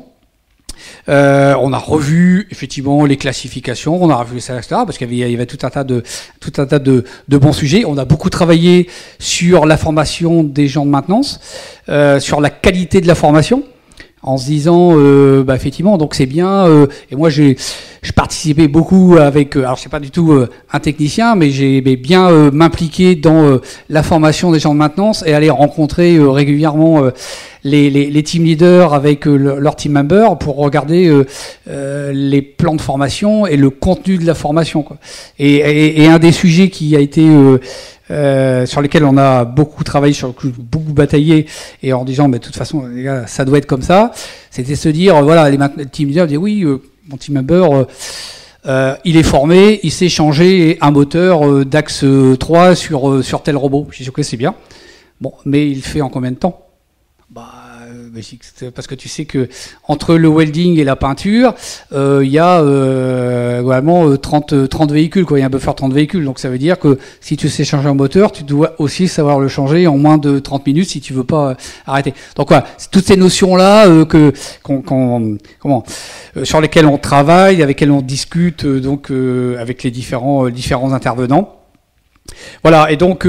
[SPEAKER 1] On a revu effectivement les classifications, on a revu ça, etc. Parce qu'il y avait tout un tas de bons sujets. On a beaucoup travaillé sur la formation des gens de maintenance, sur la qualité de la formation, en se disant effectivement donc c'est bien et moi je participais beaucoup avec alors je suis pas du tout un technicien mais j'aimais bien m'impliquer dans la formation des gens de maintenance et aller rencontrer régulièrement les team leaders avec leurs team members pour regarder les plans de formation et le contenu de la formation, quoi. Et un des sujets qui a été sur lesquels on a beaucoup travaillé, beaucoup bataillé, et en disant, mais de toute façon, les gars, ça doit être comme ça, c'était se dire, voilà, les team leaders disaient, oui, mon team member, il est formé, il sait changer un moteur d'axe 3 sur tel robot. Je dis, ok, c'est bien. Bon, mais il le fait en combien de temps? Parce que tu sais que entre le welding et la peinture, il y a globalement 30 véhicules, quoi. Il y a un buffer 30 véhicules. Donc ça veut dire que si tu sais changer un moteur, tu dois aussi savoir le changer en moins de 30 minutes si tu veux pas arrêter. Donc voilà, c'est toutes ces notions-là sur lesquelles on travaille, avec lesquelles on discute avec les différents intervenants. Voilà, et donc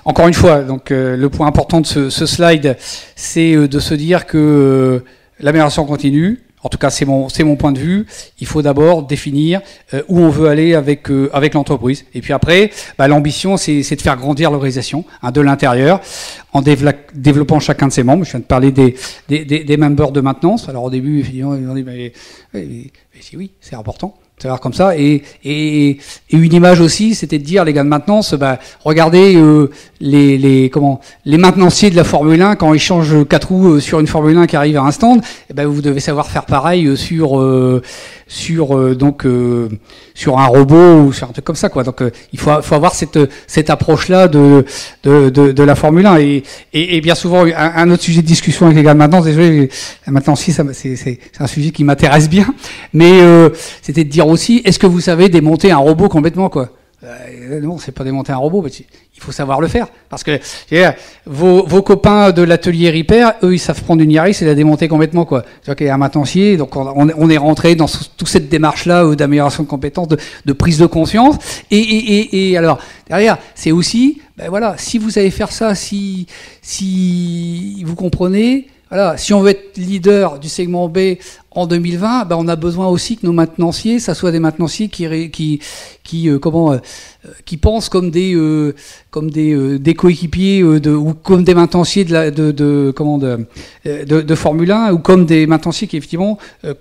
[SPEAKER 1] encore une fois, le point important de ce slide, c'est de se dire que l'amélioration continue. En tout cas, c'est mon point de vue. Il faut d'abord définir où on veut aller avec l'entreprise. Et puis après, l'ambition, c'est de faire grandir l'organisation de l'intérieur, en développant chacun de ses membres. Je viens de parler des members de maintenance. Alors au début, effectivement, ils ont dit oui, c'est important. C'est-à-dire comme ça, et une image aussi, c'était de dire les gars de maintenance, regardez les maintenanciers de la Formule 1 quand ils changent 4 roues sur une Formule 1 qui arrive à un stand, vous devez savoir faire pareil sur un robot ou sur un truc comme ça, quoi. Donc il faut avoir cette approche-là de la Formule 1 et bien souvent un autre sujet de discussion avec les gars de maintenance. Désolé, la maintenance c'est un sujet qui m'intéresse bien, mais c'était de dire aussi, est-ce que vous savez démonter un robot complètement, quoi? Non, c'est pas démonter un robot, mais il faut savoir le faire. Parce que vos copains de l'atelier Repair, eux, ils savent prendre une Yaris et la démonter complètement, quoi. C'est-à-dire qu'il y a un maintenancier, donc on est rentré dans toute cette démarche-là d'amélioration de compétences, de prise de conscience. Et alors, derrière, c'est aussi, voilà, si vous savez faire ça, si vous comprenez, Voilà, si on veut être leader du segment B en 2020, ben on a besoin aussi que nos maintenanciers, ça soit des maintenanciers qui pensent comme des coéquipiers ou comme des maintenanciers de Formule 1 ou comme des maintenanciers qui effectivement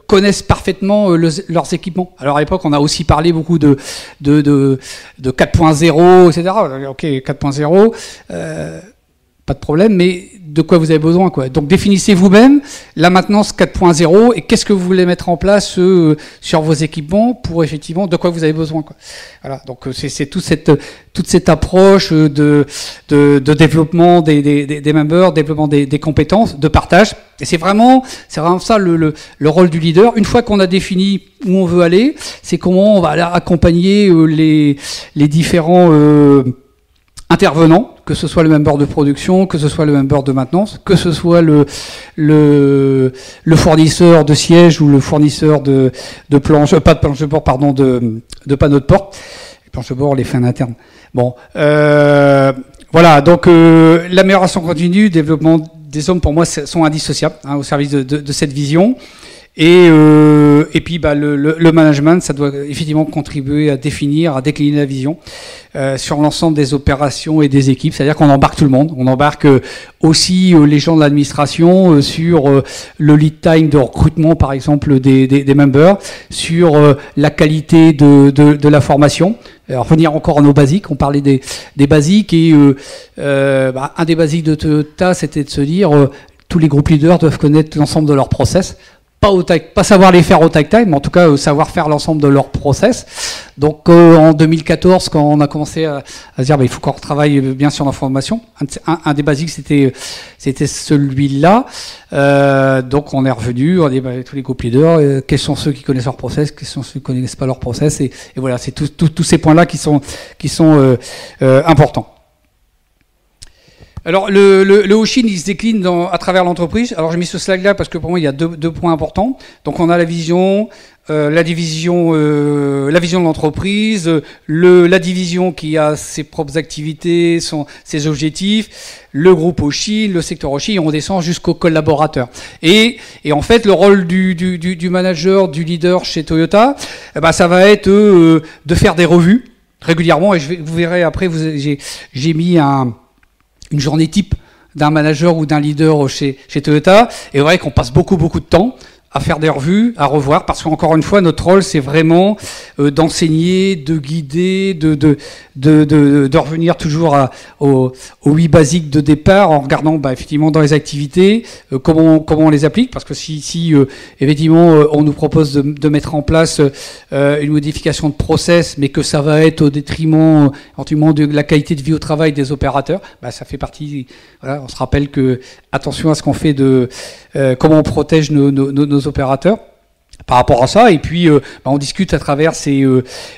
[SPEAKER 1] connaissent parfaitement leurs équipements. Alors à l'époque, on a aussi parlé beaucoup de 4.0, etc. Ok, 4.0. Pas de problème, mais de quoi vous avez besoin, quoi. Donc définissez vous-même la maintenance 4.0 et qu'est-ce que vous voulez mettre en place sur vos équipements pour effectivement de quoi vous avez besoin, quoi. Voilà. Donc c'est toute cette approche de développement des members, développement des compétences, de partage. Et c'est vraiment ça le rôle du leader. Une fois qu'on a défini où on veut aller, c'est comment on va aller accompagner les différents intervenants, que ce soit le member de production, que ce soit le member de maintenance, que ce soit le fournisseur de sièges ou le fournisseur de planches, pas de planches de bord, pardon, de panneaux de porte. Les planches de bord, on les fait en interne. Bon, voilà, donc l'amélioration continue, développement des hommes, pour moi, sont indissociables au service de cette vision. Et puis le management, ça doit effectivement contribuer à définir, à décliner la vision sur l'ensemble des opérations et des équipes. C'est-à-dire qu'on embarque tout le monde. On embarque aussi les gens de l'administration sur le lead time de recrutement, par exemple, des members, sur la qualité de la formation. Alors, revenir encore à nos basiques. On parlait des basiques et un des basiques de Toyota, c'était de se dire tous les groupes leaders doivent connaître l'ensemble de leurs process. Pas savoir les faire au tag time, mais en tout cas savoir faire l'ensemble de leur process. Donc en 2014, quand on a commencé à se dire il faut qu'on retravaille bien sur l'information, un des basiques c'était celui-là. Donc on est revenu, on dit tous les groupes leaders, quels sont ceux qui connaissent leur process, quels sont ceux qui connaissent pas leur process, et voilà, c'est tous ces points-là qui sont importants. Alors le Hoshin, il se décline à travers l'entreprise. Alors j'ai mis ce slide-là parce que pour moi il y a deux points importants. Donc on a la vision, la vision de l'entreprise, la division qui a ses propres activités, ses objectifs, le groupe Hoshin, le secteur Hoshin, et on descend jusqu'aux collaborateurs. Et en fait le rôle du manager, du leader chez Toyota, ça va être de faire des revues régulièrement. Et vous verrez après, j'ai mis une journée type d'un manager ou d'un leader chez Toyota. Et c'est vrai qu'on passe beaucoup de temps à faire des revues, à revoir, parce qu'encore une fois, notre rôle, c'est vraiment d'enseigner, de guider, de revenir toujours aux 8 basiques de départ, en regardant effectivement dans les activités comment on les applique, parce que si effectivement on nous propose de mettre en place une modification de process, mais que ça va être au détriment éventuellement de la qualité de vie au travail des opérateurs, ça fait partie. Voilà, on se rappelle que attention à ce qu'on fait comment on protège nos opérateurs par rapport à ça, et puis on discute à travers ces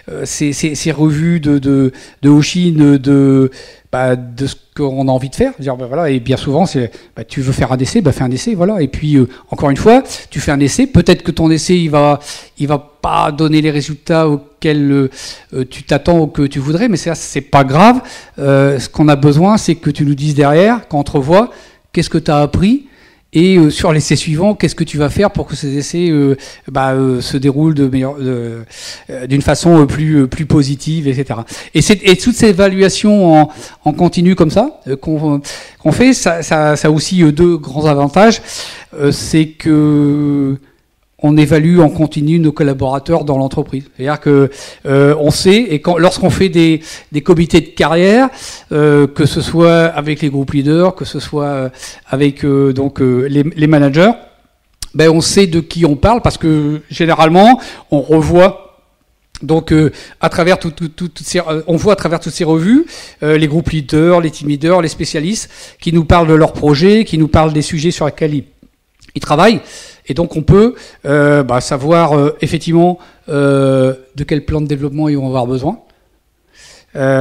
[SPEAKER 1] revues de Hoshin de ce qu'on a envie de faire. Dire, voilà, et bien souvent c'est tu veux faire un essai, fais un essai, voilà. Et puis encore une fois, tu fais un essai, peut-être que ton essai il va pas donner les résultats auxquels tu t'attends ou que tu voudrais, mais ça c'est pas grave. Ce qu'on a besoin, c'est que tu nous dises derrière, quand on te revoit, qu'est-ce que tu as appris. Et sur l'essai suivant, qu'est-ce que tu vas faire pour que ces essais se déroulent d'une façon plus positive, etc. Et toute cette évaluation en continu comme ça qu'on fait, ça a aussi deux grands avantages. C'est que on évalue en continu nos collaborateurs dans l'entreprise. C'est-à-dire que on sait, et lorsqu'on fait des comités de carrière, que ce soit avec les groupes leaders, que ce soit avec les managers, on sait de qui on parle, parce que généralement on revoit. Donc à travers on voit à travers toutes ces revues les groupes leaders, les team leaders, les spécialistes qui nous parlent de leurs projets, qui nous parlent des sujets sur lesquels ils travaillent. Et donc on peut savoir effectivement de quel plan de développement ils vont avoir besoin.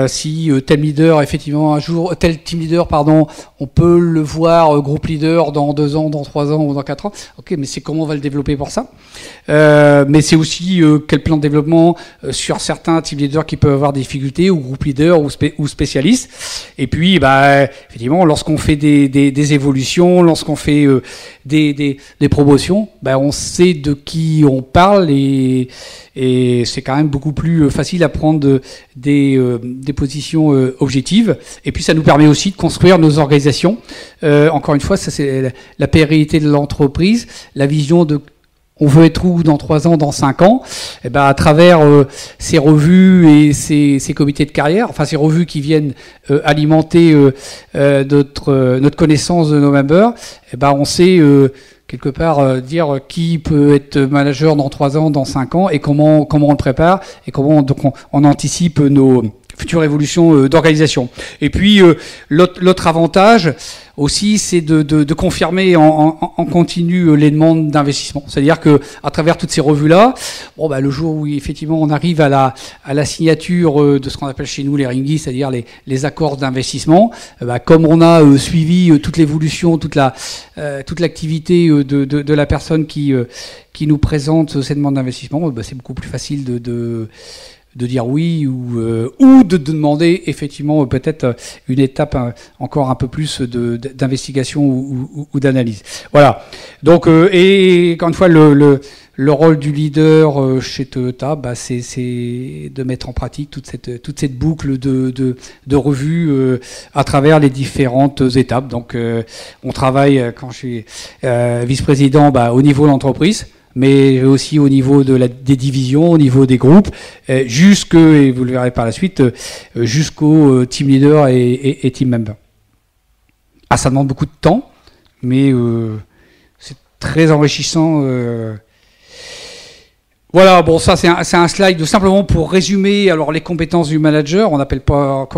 [SPEAKER 1] Si tel leader, effectivement, un jour, tel team leader, pardon, on peut le voir groupe leader dans 2 ans, dans 3 ans ou dans 4 ans. Ok, mais c'est comment on va le développer pour ça. Mais c'est aussi quel plan de développement sur certains team leaders qui peuvent avoir des difficultés, ou groupe leader, ou spécialistes. Et puis, effectivement, lorsqu'on fait des évolutions, lorsqu'on fait des promotions, on sait de qui on parle et c'est quand même beaucoup plus facile à prendre des positions objectives. Et puis ça nous permet aussi de construire nos organisations. Encore une fois, ça c'est la pérennité de l'entreprise, la vision de on veut être où dans 3 ans, dans 5 ans, et à travers ces revues et ces comités de carrière, enfin ces revues qui viennent alimenter notre connaissance de nos members, on sait quelque part dire qui peut être manager dans 3 ans, dans 5 ans, et comment on le prépare, et comment donc on anticipe nos futures évolutions d'organisation. Et puis l'autre avantage aussi, c'est de confirmer en continu les demandes d'investissement. C'est-à-dire que à travers toutes ces revues-là, le jour où effectivement on arrive à la signature de ce qu'on appelle chez nous les ringies, c'est-à-dire les accords d'investissement, comme on a suivi toute l'évolution, toute l'activité de la personne qui nous présente ces demandes d'investissement, c'est beaucoup plus facile de dire oui ou de demander effectivement peut-être une étape encore un peu plus d'investigation ou d'analyse. Voilà. Donc et encore une fois le rôle du leader chez Toyota, c'est de mettre en pratique toute cette boucle de revue à travers les différentes étapes. Donc on travaille quand je suis vice-président au niveau de l'entreprise, mais aussi au niveau des divisions, au niveau des groupes, et vous le verrez par la suite, jusqu'au team leader et team member. Ça demande beaucoup de temps, mais c'est très enrichissant. Voilà, ça c'est un slide simplement pour résumer alors les compétences du manager. On n'appelle pas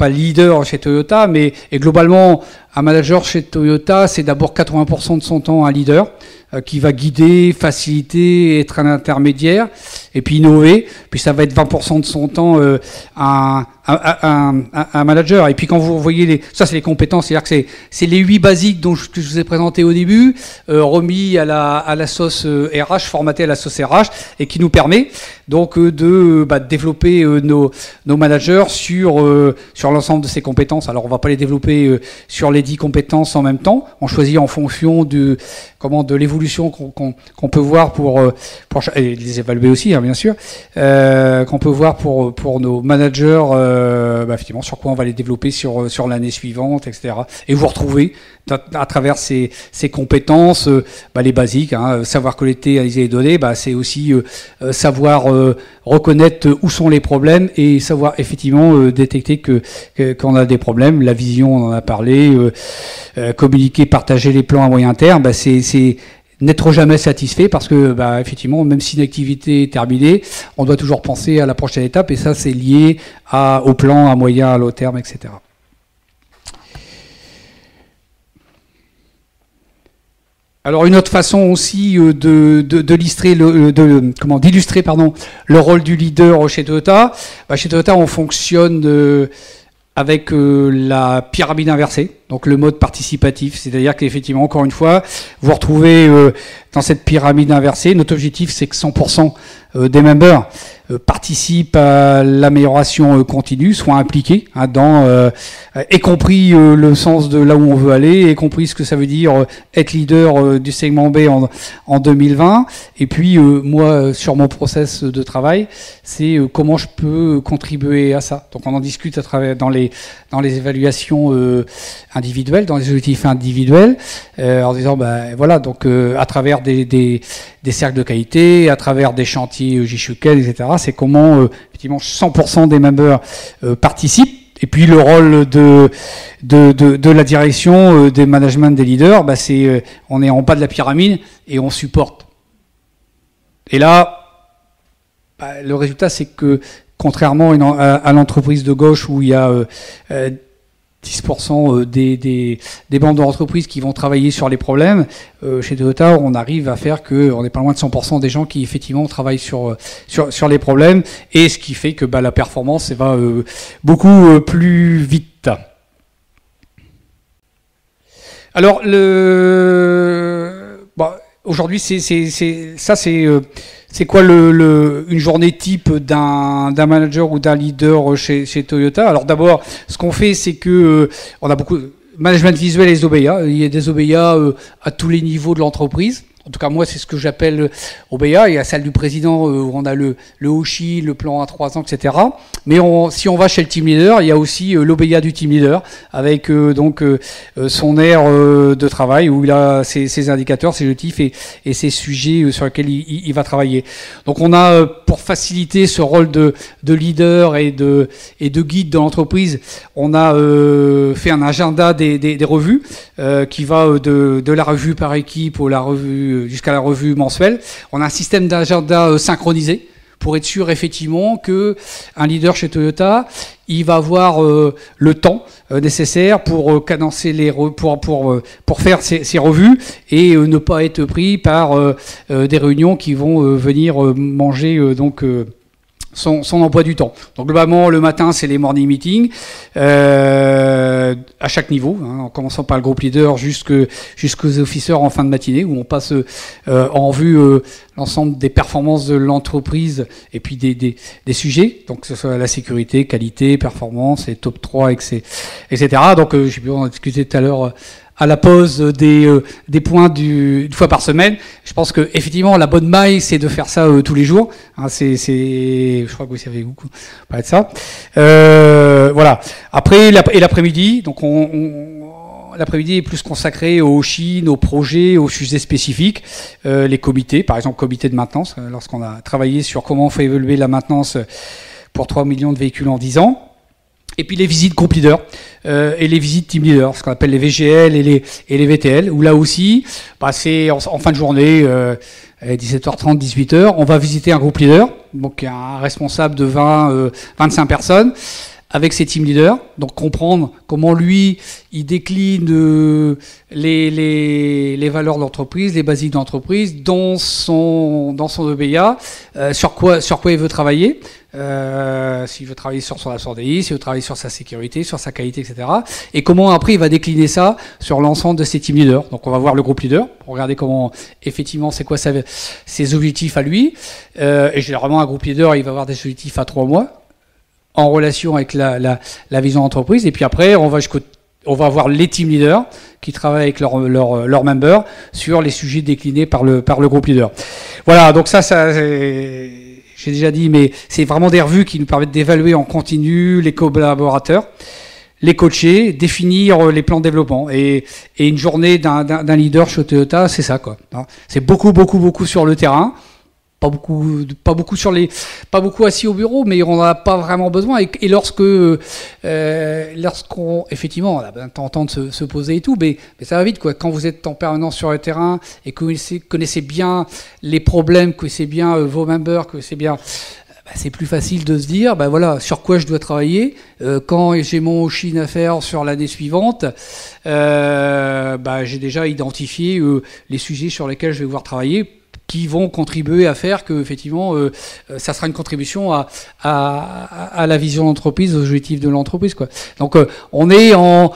[SPEAKER 1] leader chez Toyota, mais globalement un manager chez Toyota, c'est d'abord 80% de son temps un leader qui va guider, faciliter, être un intermédiaire, et puis innover. Puis ça va être 20% de son temps un manager. Et puis quand vous voyez ça c'est les compétences, c'est-à-dire que c'est les 8 basiques que je vous ai présenté au début, remis à la sauce RH, formaté à la sauce RH, et qui nous permet donc de développer nos managers sur l'ensemble de ces compétences. Alors on va pas les développer sur les 10 compétences en même temps. On choisit en fonction de l'évolution qu'on peut voir pour et les évaluer aussi, bien sûr, qu'on peut voir pour nos managers, effectivement, sur quoi on va les développer sur l'année suivante, etc. Et vous retrouvez à travers ces compétences les basiques, savoir collecter, analyser les données, c'est aussi savoir reconnaître où sont les problèmes et savoir effectivement détecter qu'on a des problèmes. La vision, on en a parlé, communiquer, partager les plans à moyen terme, c'est n'être jamais satisfait parce que effectivement, même si une activité est terminée, on doit toujours penser à la prochaine étape, et ça c'est lié au plan à moyen, à long terme, etc. Alors une autre façon aussi d'illustrer le rôle du leader chez Toyota. Chez Toyota, on fonctionne avec la pyramide inversée, donc le mode participatif, c'est-à-dire qu'effectivement, encore une fois, vous retrouvez dans cette pyramide inversée, notre objectif c'est que 100% des members participent à l'amélioration continue, soient impliqués y compris le sens de là où on veut aller, y compris ce que ça veut dire être leader du segment B en 2020. Et puis moi, sur mon process de travail, c'est comment je peux contribuer à ça. Donc on en discute à travers dans les évaluations individuelles, dans les objectifs individuels, en disant voilà, donc à travers des cercles de qualité, à travers des chantiers JShuken, etc. C'est comment effectivement 100% des members participent. Et puis le rôle de la direction, des management, des leaders, c'est on est en bas de la pyramide et on supporte. Et là, le résultat c'est que contrairement à l'entreprise de gauche où il y a 10% des membres de l'entreprise qui vont travailler sur les problèmes. Chez Toyota, on arrive à faire on n'est pas loin de 100% des gens qui effectivement travaillent sur les problèmes, et ce qui fait que la performance va beaucoup plus vite. Alors aujourd'hui, c'est quoi une journée type d'un manager ou d'un leader chez Toyota? Alors d'abord, ce qu'on fait, c'est que on a beaucoup de management visuel et des OBA. Il y a des OBA à tous les niveaux de l'entreprise. En tout cas, moi, c'est ce que j'appelle OBA. Il y a celle du président où on a le OSHI, le plan à 3 ans, etc. Mais si on va chez le team leader, il y a aussi l'OBA du team leader avec son aire de travail où il a ses indicateurs, ses objectifs et ses sujets sur lesquels il va travailler. Donc, on a, pour faciliter ce rôle de leader et de guide de l'entreprise, on a fait un agenda des revues qui va de la revue par équipe ou la revue jusqu'à la revue mensuelle. On a un système d'agenda synchronisé pour être sûr effectivement que un leader chez Toyota, il va avoir le temps nécessaire pour cadencer pour faire ses revues et ne pas être pris par des réunions qui vont venir manger son emploi du temps. Donc globalement, le matin, c'est les morning meetings à chaque niveau, en commençant par le groupe leader jusqu'aux officers en fin de matinée, où on passe en revue l'ensemble des performances de l'entreprise et puis des sujets, donc que ce soit la sécurité, qualité, performance, et top 3, etc. Donc j'ai pu en discuter tout à l'heure à la pause des points une fois par semaine. Je pense que effectivement la bonne maille, c'est de faire ça tous les jours. Je crois que vous savez beaucoup parler de ça. Voilà. Après l'après-midi, donc l'après-midi est plus consacré aux Chines, aux projets, aux sujets spécifiques, les comités, par exemple comité de maintenance, lorsqu'on a travaillé sur comment on fait évoluer la maintenance pour 3 millions de véhicules en 10 ans. Et puis les visites groupe leader et les visites team leader, ce qu'on appelle les VGL et les VTL, où là aussi, c'est en fin de journée, 17h30, 18h, on va visiter un groupe leader, donc un responsable de 25 personnes, avec ses team leaders, donc comprendre comment lui, il décline les valeurs de l'entreprise, les basiques de l'entreprise, dans son EBA, sur quoi il veut travailler. S'il veut travailler sur son ascendéisme, s'il veut travailler sur sa sécurité, sur sa qualité, etc. Et comment après il va décliner ça sur l'ensemble de ses team leaders. Donc on va voir le groupe leader pour regarder comment effectivement c'est quoi ses objectifs à lui. Et généralement un groupe leader il va avoir des objectifs à 3 mois en relation avec la vision d'entreprise. Et puis après on va voir les team leaders qui travaillent avec leurs members sur les sujets déclinés par le groupe leader. Voilà, donc ça j'ai déjà dit, mais c'est vraiment des revues qui nous permettent d'évaluer en continu les collaborateurs, les coacher, définir les plans de développement. Et une journée d'un leader chez Toyota, c'est ça, quoi. C'est beaucoup sur le terrain. Pas beaucoup assis au bureau, mais on n'en a pas vraiment besoin. Et lorsqu'on effectivement, on a besoin de temps de se poser et tout, mais ça va vite, quoi. Quand vous êtes en permanence sur le terrain et que vous connaissez bien les problèmes, que c'est bien vos members, que c'est bien, c'est plus facile de se dire, voilà, sur quoi je dois travailler. Quand j'ai mon Chine à faire sur l'année suivante, j'ai déjà identifié les sujets sur lesquels je vais devoir travailler, qui vont contribuer à faire que effectivement ça sera une contribution à la vision de l'entreprise, aux objectifs de l'entreprise, quoi. Donc on est en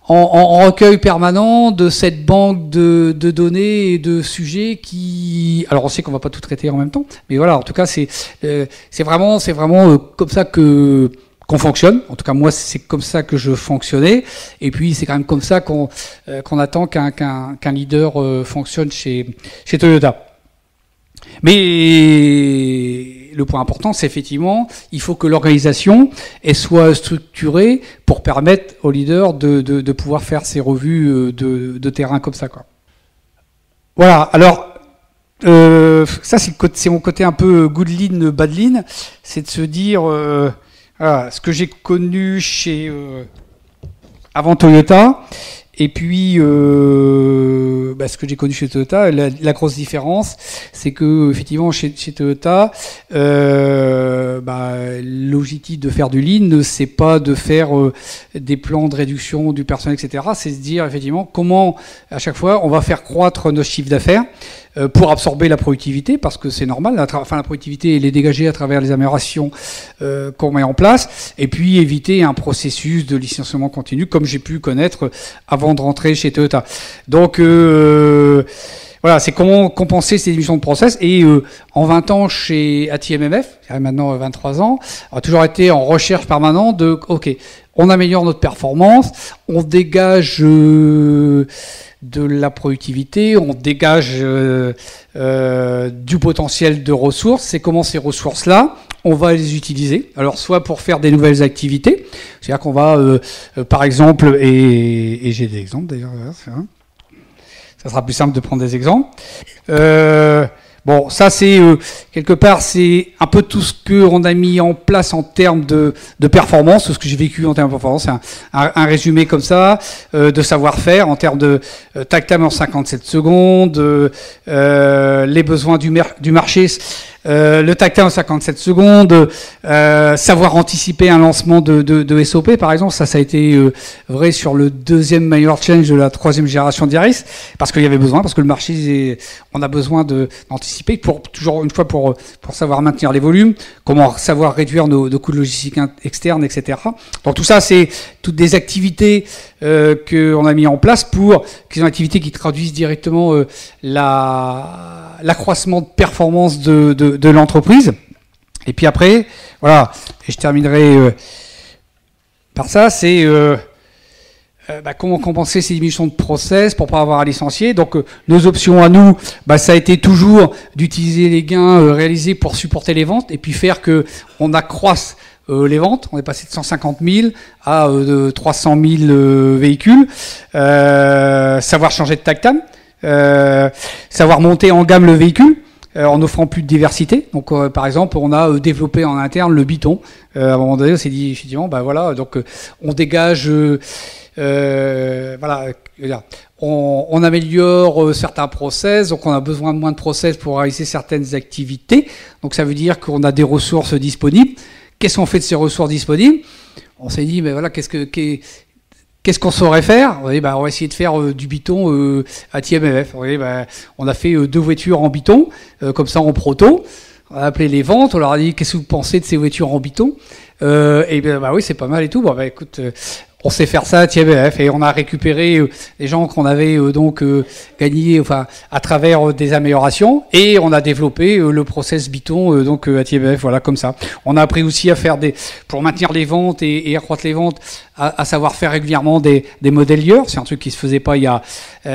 [SPEAKER 1] recueil permanent de cette banque de données et de sujets qui, alors on sait qu'on va pas tout traiter en même temps, mais voilà, en tout cas c'est vraiment comme ça qu'on fonctionne. En tout cas, moi, c'est comme ça que je fonctionnais. Et puis, c'est quand même comme ça qu'on attend qu'un leader fonctionne chez Toyota. Mais le point important, c'est effectivement, il faut que l'organisation soit structurée pour permettre aux leaders de pouvoir faire ces revues de terrain comme ça, quoi. Voilà. Alors, ça, c'est mon côté un peu good lean, bad lean. C'est de se dire, voilà, ce que j'ai connu avant Toyota Et puis, ce que j'ai connu chez Toyota, la grosse différence, c'est que effectivement chez Toyota, l'objectif de faire du lean, c'est pas de faire des plans de réduction du personnel, etc. C'est se dire effectivement comment à chaque fois on va faire croître nos chiffres d'affaires pour absorber la productivité, parce que c'est normal. La productivité, elle est dégagée à travers les améliorations qu'on met en place, et puis éviter un processus de licenciement continu, comme j'ai pu connaître avant de rentrer chez Toyota. Donc voilà, c'est comment compenser ces diminutions de process. Et en 20 ans chez ATMMF, maintenant 23 ans, on a toujours été en recherche permanente de, ok, on améliore notre performance, on dégage de la productivité, on dégage du potentiel de ressources. C'est comment ces ressources-là, on va les utiliser. Alors soit pour faire des nouvelles activités, c'est-à-dire qu'on va, par exemple, et j'ai des exemples d'ailleurs, ça sera plus simple de prendre des exemples. Bon, ça c'est quelque part, c'est un peu tout ce qu'on a mis en place en termes de performance, tout ce que j'ai vécu en termes de performance, c'est un résumé comme ça, de savoir-faire en termes de takt time en 57 secondes, les besoins du marché, le takt time en 57 secondes, savoir anticiper un lancement de SOP par exemple, ça a été vrai sur le deuxième minor change de la 3e génération d'Iris, parce qu'il y avait besoin, parce que le marché, on a besoin d'anticiper pour toujours une fois pour savoir maintenir les volumes, comment savoir réduire nos coûts de logistique externes, etc. Donc tout ça, c'est toutes des activités qu'on a mis en place pour qu'ils sont des activités qui traduisent directement l'accroissement de performance de l'entreprise. Et puis après, voilà, et je terminerai par ça, c'est comment compenser ces diminutions de process pour pas avoir à licencier. Donc nos options à nous, ça a été toujours d'utiliser les gains réalisés pour supporter les ventes et puis faire que on accroisse les ventes. On est passé de 150 000 à 300 000 véhicules. Savoir changer de takt time, savoir monter en gamme le véhicule en offrant plus de diversité. Donc par exemple, on a développé en interne le Biton. À un moment donné, on s'est dit effectivement, voilà, donc on dégage. Voilà, on améliore certains process, donc on a besoin de moins de process pour réaliser certaines activités. Donc ça veut dire qu'on a des ressources disponibles. Qu'est-ce qu'on fait de ces ressources disponibles? On s'est dit, mais voilà, qu'est-ce qu'on saurait faire? On va essayer de faire du Biton à TMMF. On a fait 2 voitures en Biton, comme ça en proto. On a appelé les ventes, on leur a dit, qu'est-ce que vous pensez de ces voitures en Biton? Et oui, c'est pas mal et tout. Bon, écoute, on sait faire ça à TMF et on a récupéré les gens qu'on avait gagnés à travers des améliorations et on a développé le process Biton à TMF, voilà, comme ça. On a appris aussi à faire pour maintenir les ventes et accroître les ventes, à savoir faire régulièrement des modèles year. C'est un truc qui se faisait pas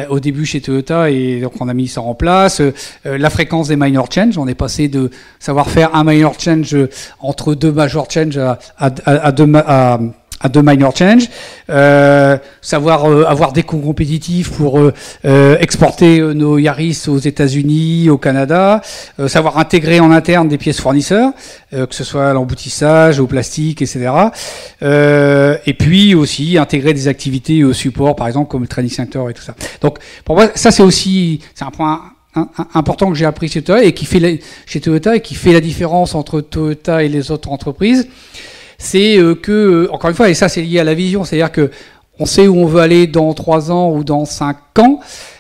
[SPEAKER 1] au début chez Toyota et donc on a mis ça en place. La fréquence des minor change, on est passé de savoir faire un minor change entre 2 major change à 2 minor change, savoir avoir des coûts compétitifs pour exporter nos Yaris aux États-Unis, au Canada, savoir intégrer en interne des pièces fournisseurs, que ce soit à l'emboutissage, au plastique, etc. Et puis aussi intégrer des activités au support, par exemple comme le training center et tout ça. Donc pour moi, ça c'est un point important que j'ai appris chez Toyota et chez Toyota et qui fait la différence entre Toyota et les autres entreprises. C'est que, encore une fois, et ça c'est lié à la vision, c'est-à-dire que on sait où on veut aller dans 3 ans ou dans 5 ans,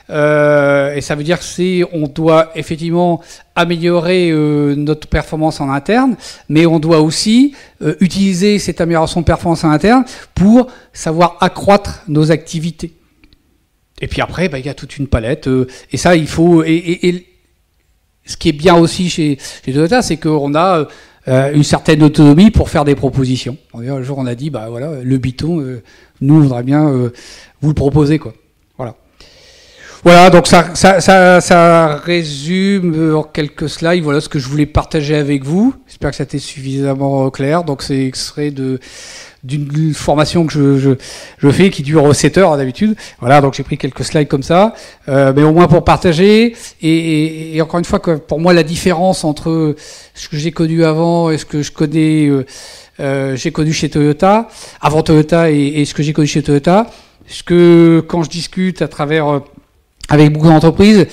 [SPEAKER 1] et ça veut dire que on doit effectivement améliorer notre performance en interne, mais on doit aussi utiliser cette amélioration de performance en interne pour savoir accroître nos activités. Et puis après, il y a toute une palette, et ça il faut, et ce qui est bien aussi chez Toyota, c'est qu'on a une certaine autonomie pour faire des propositions. Un jour, on a dit, voilà, le Biton, nous, on voudrait bien vous le proposer, quoi. Voilà. Voilà, donc ça résume en quelques slides, voilà ce que je voulais partager avec vous. J'espère que ça a été suffisamment clair. Donc, c'est extrait d'une formation que je fais qui dure 7 heures d'habitude. Voilà, donc j'ai pris quelques slides comme ça, mais au moins pour partager. Et encore une fois, pour moi, la différence entre ce que j'ai connu avant et ce que je connais, j'ai connu chez Toyota, avant Toyota et ce que j'ai connu chez Toyota, ce que quand je discute à travers avec beaucoup d'entreprises,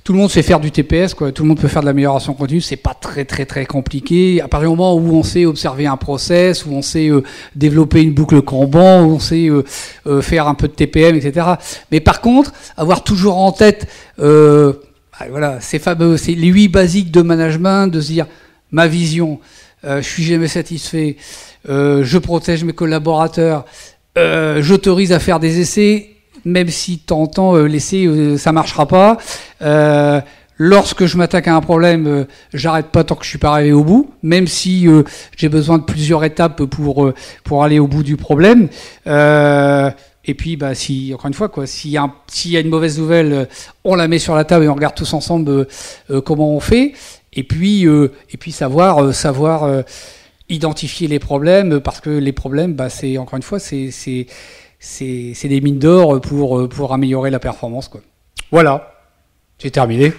[SPEAKER 1] tout le monde sait faire du TPS, quoi. Tout le monde peut faire de l'amélioration continue. C'est pas très très très compliqué. À partir du moment où on sait observer un process, où on sait développer une boucle Kanban, où on sait faire un peu de TPM, etc. Mais par contre, avoir toujours en tête, voilà, c'est les 8 basiques de management, de se dire ma vision, je suis jamais satisfait, je protège mes collaborateurs, j'autorise à faire des essais. Même si de temps en temps, l'essai, ça marchera pas. Lorsque je m'attaque à un problème, j'arrête pas tant que je suis pas arrivé au bout, même si j'ai besoin de plusieurs étapes pour aller au bout du problème. Et puis, encore une fois, quoi, s'il y a une mauvaise nouvelle, on la met sur la table et on regarde tous ensemble comment on fait. Et puis savoir identifier les problèmes, parce que les problèmes, c'est encore une fois, c'est des mines d'or pour améliorer la performance, quoi. Voilà, j'ai terminé.